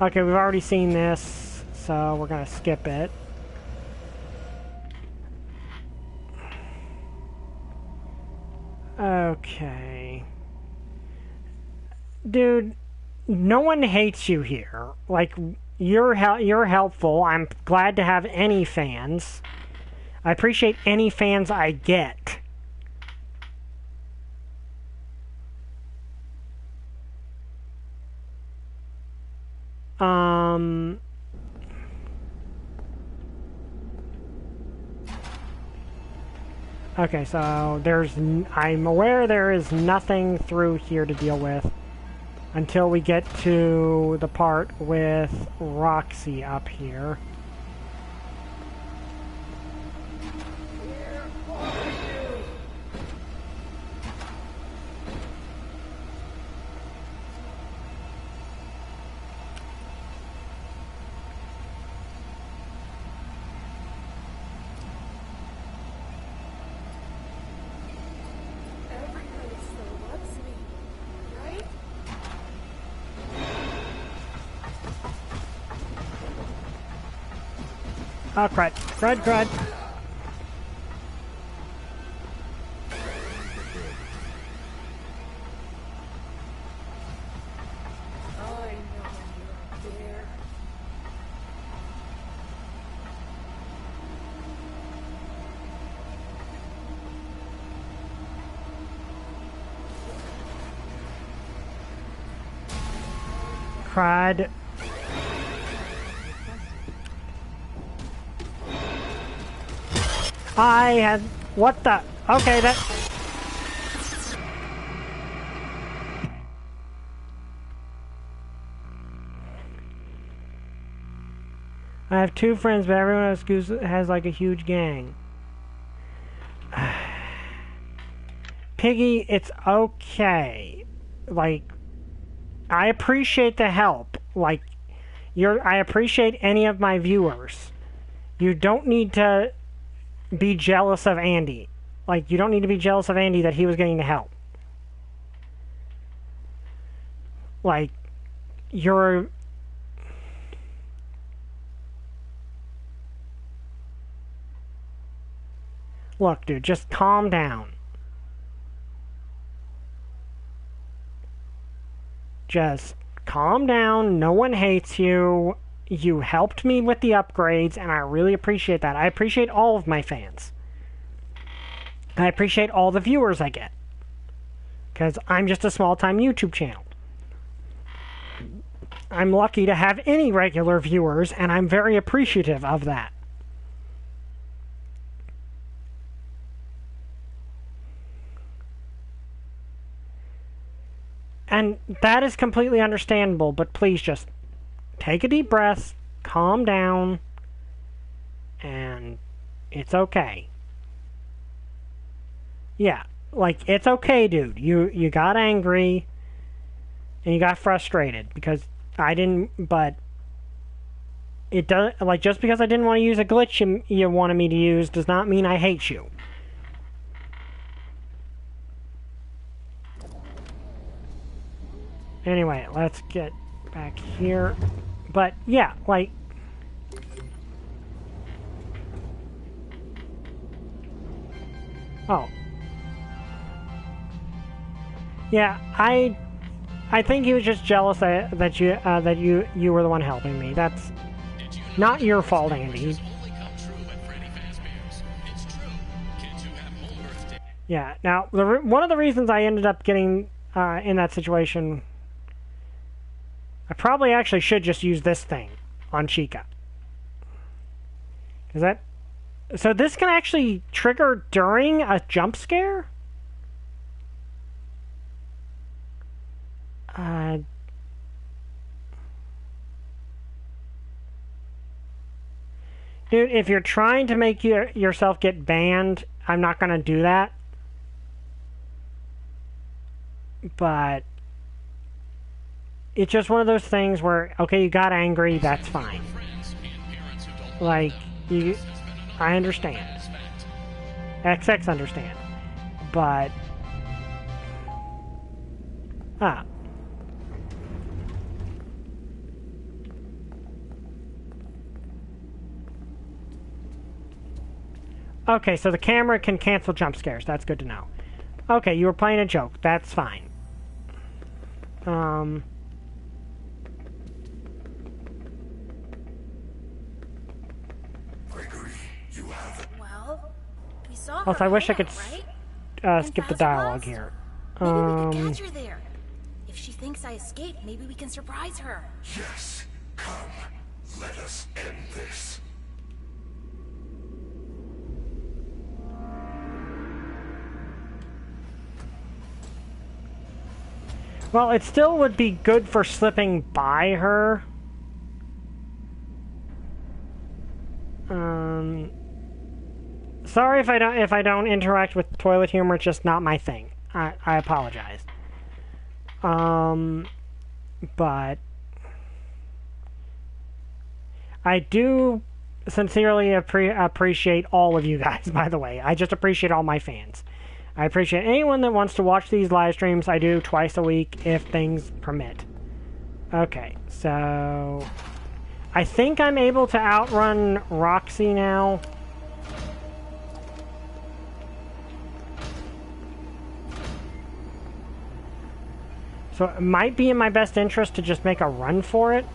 Okay, we've already seen this, so we're gonna skip it. Okay. Dude, no one hates you here. Like, you're helpful. I'm glad to have any fans. I appreciate any fans I get. Okay, so I'm aware there is nothing through here to deal with until we get to the part with Roxy up here. Oh, crud. Crud, crud. Crud. I had... What the... Okay, that... I have 2 friends, but everyone else has like a huge gang. Piggy, it's okay. Like, I appreciate the help. Like, I appreciate any of my viewers. You don't need to be jealous of Andy. Like, you don't need to be jealous of Andy that he was getting the help. Like, you're... Look, dude, just calm down. Just calm down. No one hates you. You helped me with the upgrades, and I really appreciate that. I appreciate all of my fans. I appreciate all the viewers I get. Because I'm just a small-time YouTube channel. I'm lucky to have any regular viewers, and I'm very appreciative of that. And that is completely understandable, but please just take a deep breath, calm down, and it's okay. Yeah, like, it's okay, dude. You got angry, and you got frustrated, because I didn't, but it does, like, just because I didn't want to use a glitch you wanted me to use does not mean I hate you. Anyway, let's get back here. But, yeah, like... Oh. Yeah, I think he was just jealous that you were the one helping me. That's not your fault, Andy. Yeah. Now, one of the reasons I ended up getting in that situation, I probably actually should just use this thing on Chica. Is that? So this can actually trigger during a jump scare? Dude, if you're trying to make yourself get banned, I'm not going to do that. But it's just one of those things where, okay, you got angry, that's fine. Like, I understand. XX understand. But, okay, so the camera can cancel jump scares. That's good to know. Okay, you were playing a joke. That's fine. Gregory, you have it. Well, we saw her. Also, I wish I could right? skip the dialogue here. Maybe we can catch her there. If she thinks I escaped, maybe we can surprise her. Yes. Come. Let us end this. Well, it still would be good for slipping by her. Sorry if I don't interact with toilet humor. It's just not my thing. I apologize. But I do sincerely appreciate all of you guys. By the way, I just appreciate all my fans. I appreciate anyone that wants to watch these live streams. I do twice a week if things permit. Okay, so I think I'm able to outrun Roxy now. So it might be in my best interest to just make a run for it.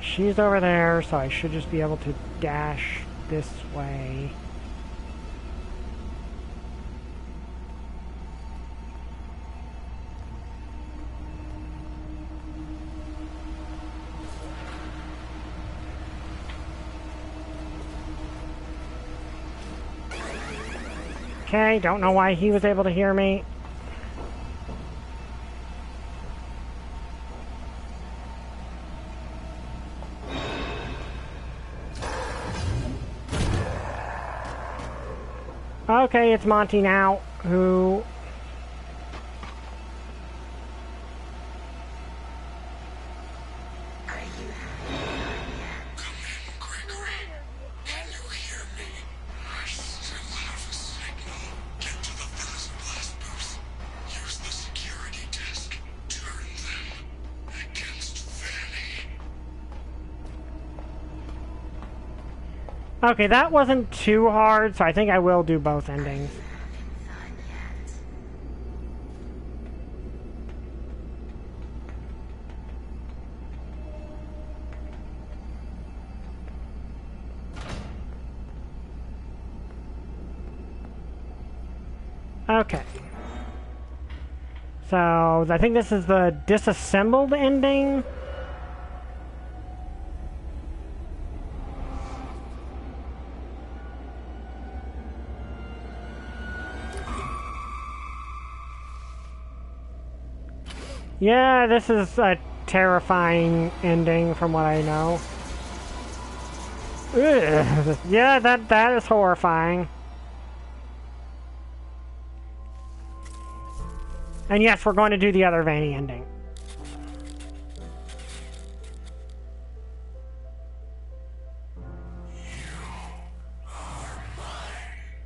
She's over there, so I should just be able to dash this way. Okay, don't know why he was able to hear me. Okay, it's Monty now, who... Come in, Gregory. Can you hear me? I still have a signal. Get to the Blast booth. Use the security desk. Turn them against Fanny. Okay, that wasn't too hard, so I think I will do both endings. Okay. So, I think this is the disassembled ending. Yeah, this is a terrifying ending from what I know. Ugh. Yeah, that is horrifying. And yes, we're going to do the other Vanny ending. You are mine.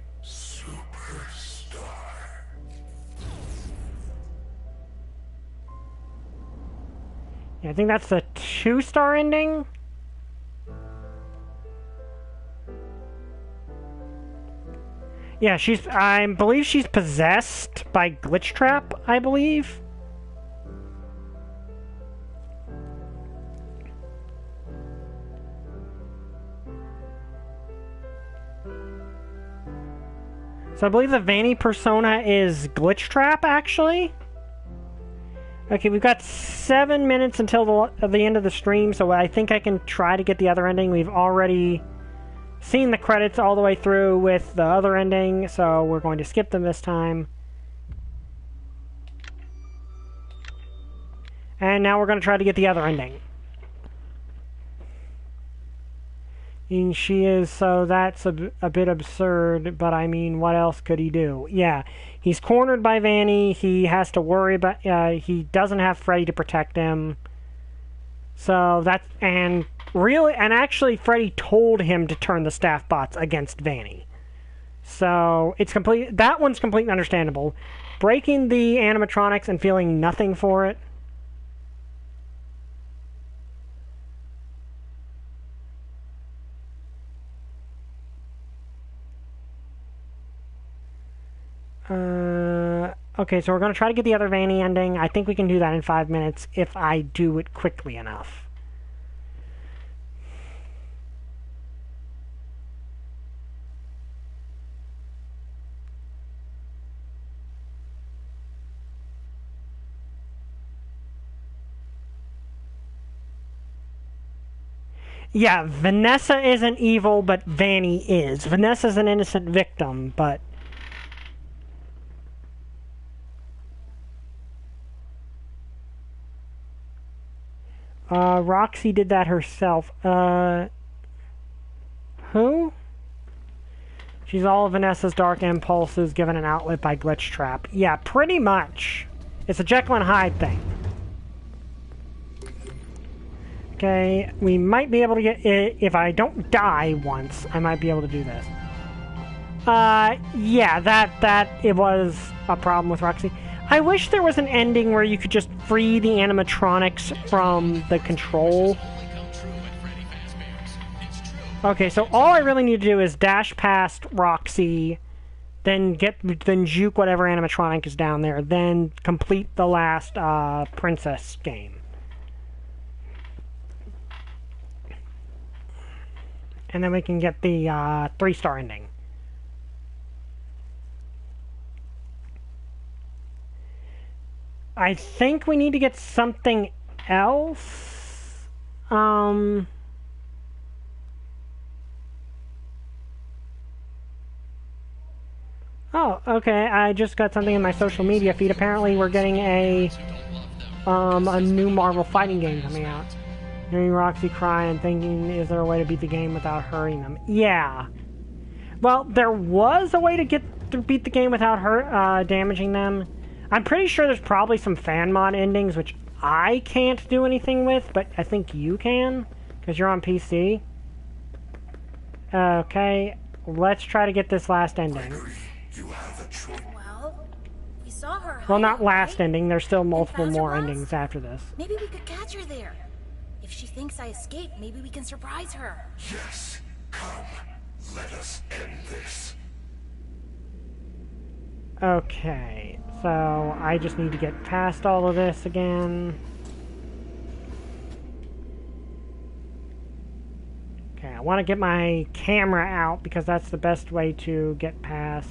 Yeah, I think that's the 2-star ending. Yeah, I believe she's possessed by Glitch Trap, I believe. So I believe the Vanny persona is Glitch Trap, actually. Okay, we've got 7 minutes until the end of the stream, so I think I can try to get the other ending. We've already seen the credits all the way through with the other ending, so we're going to skip them this time. And now we're going to try to get the other ending. And she is, so that's a bit absurd, but I mean, what else could he do? Yeah, he's cornered by Vanny, he has to worry about, he doesn't have Freddy to protect him. So that's, and actually Freddy told him to turn the staff bots against Vanny. So it's that one's completely understandable. Breaking the animatronics and feeling nothing for it. Okay, so we're going to try to get the other Vanny ending. I think we can do that in 5 minutes if I do it quickly enough. Yeah, Vanessa isn't evil, but Vanny is. Vanessa's an innocent victim, but... Roxy did that herself. Who? She's all of Vanessa's dark impulses given an outlet by Glitch Trap. Yeah, pretty much. It's a Jekyll and Hyde thing. Okay, we might be able to get... If I don't die once, I might be able to do this. Yeah, it was a problem with Roxy. I wish there was an ending where you could just free the animatronics from the control. Okay, so all I really need to do is dash past Roxy, then juke whatever animatronic is down there, then complete the last princess game. And then we can get the 3-star ending. I think we need to get something else. Oh, okay. I just got something in my social media feed. Apparently, we're getting a new Marvel fighting game coming out. Hearing Roxy cry and thinking, is there a way to beat the game without hurting them? Yeah. Well, there was a way to beat the game without damaging them. I'm pretty sure there's probably some fan mod endings, which I can't do anything with, but I think you can, because you're on PC. Okay, let's try to get this last ending. Well, we saw her. Well, not last ending. There's still multiple more endings after this. Maybe we could catch her there. If she thinks I escaped, maybe we can surprise her. Yes, come. Let us end this. Okay, so I just need to get past all of this again. Okay, I want to get my camera out because that's the best way to get past.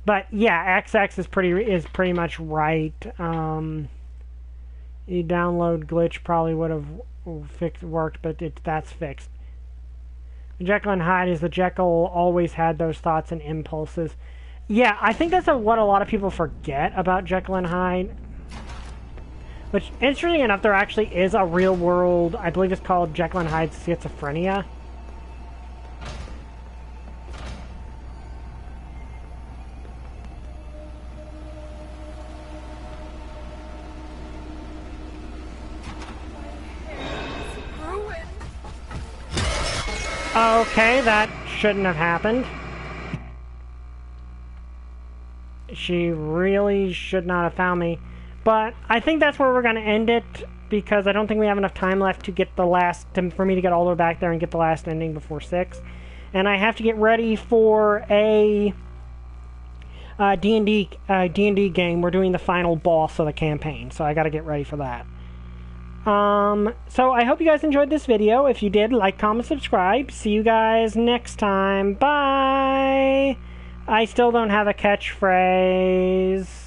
But yeah, XX is pretty much right. You download glitch probably would have worked, but that's fixed. Jekyll and Hyde is the Jekyll always had those thoughts and impulses. Yeah, I think that's what a lot of people forget about Jekyll and Hyde. Which, interestingly enough, there actually is a real world, I believe it's called Jekyll and Hyde Schizophrenia. Okay, that shouldn't have happened. She really should not have found me. But I think that's where we're going to end it, because I don't think we have enough time left to get the last, for me to get all the way back there and get the last ending before 6. And I have to get ready for a D&D game. We're doing the final boss of the campaign, so I got to get ready for that. So I hope you guys enjoyed this video. If you did, like, comment, subscribe. See you guys next time. Bye! I still don't have a catchphrase.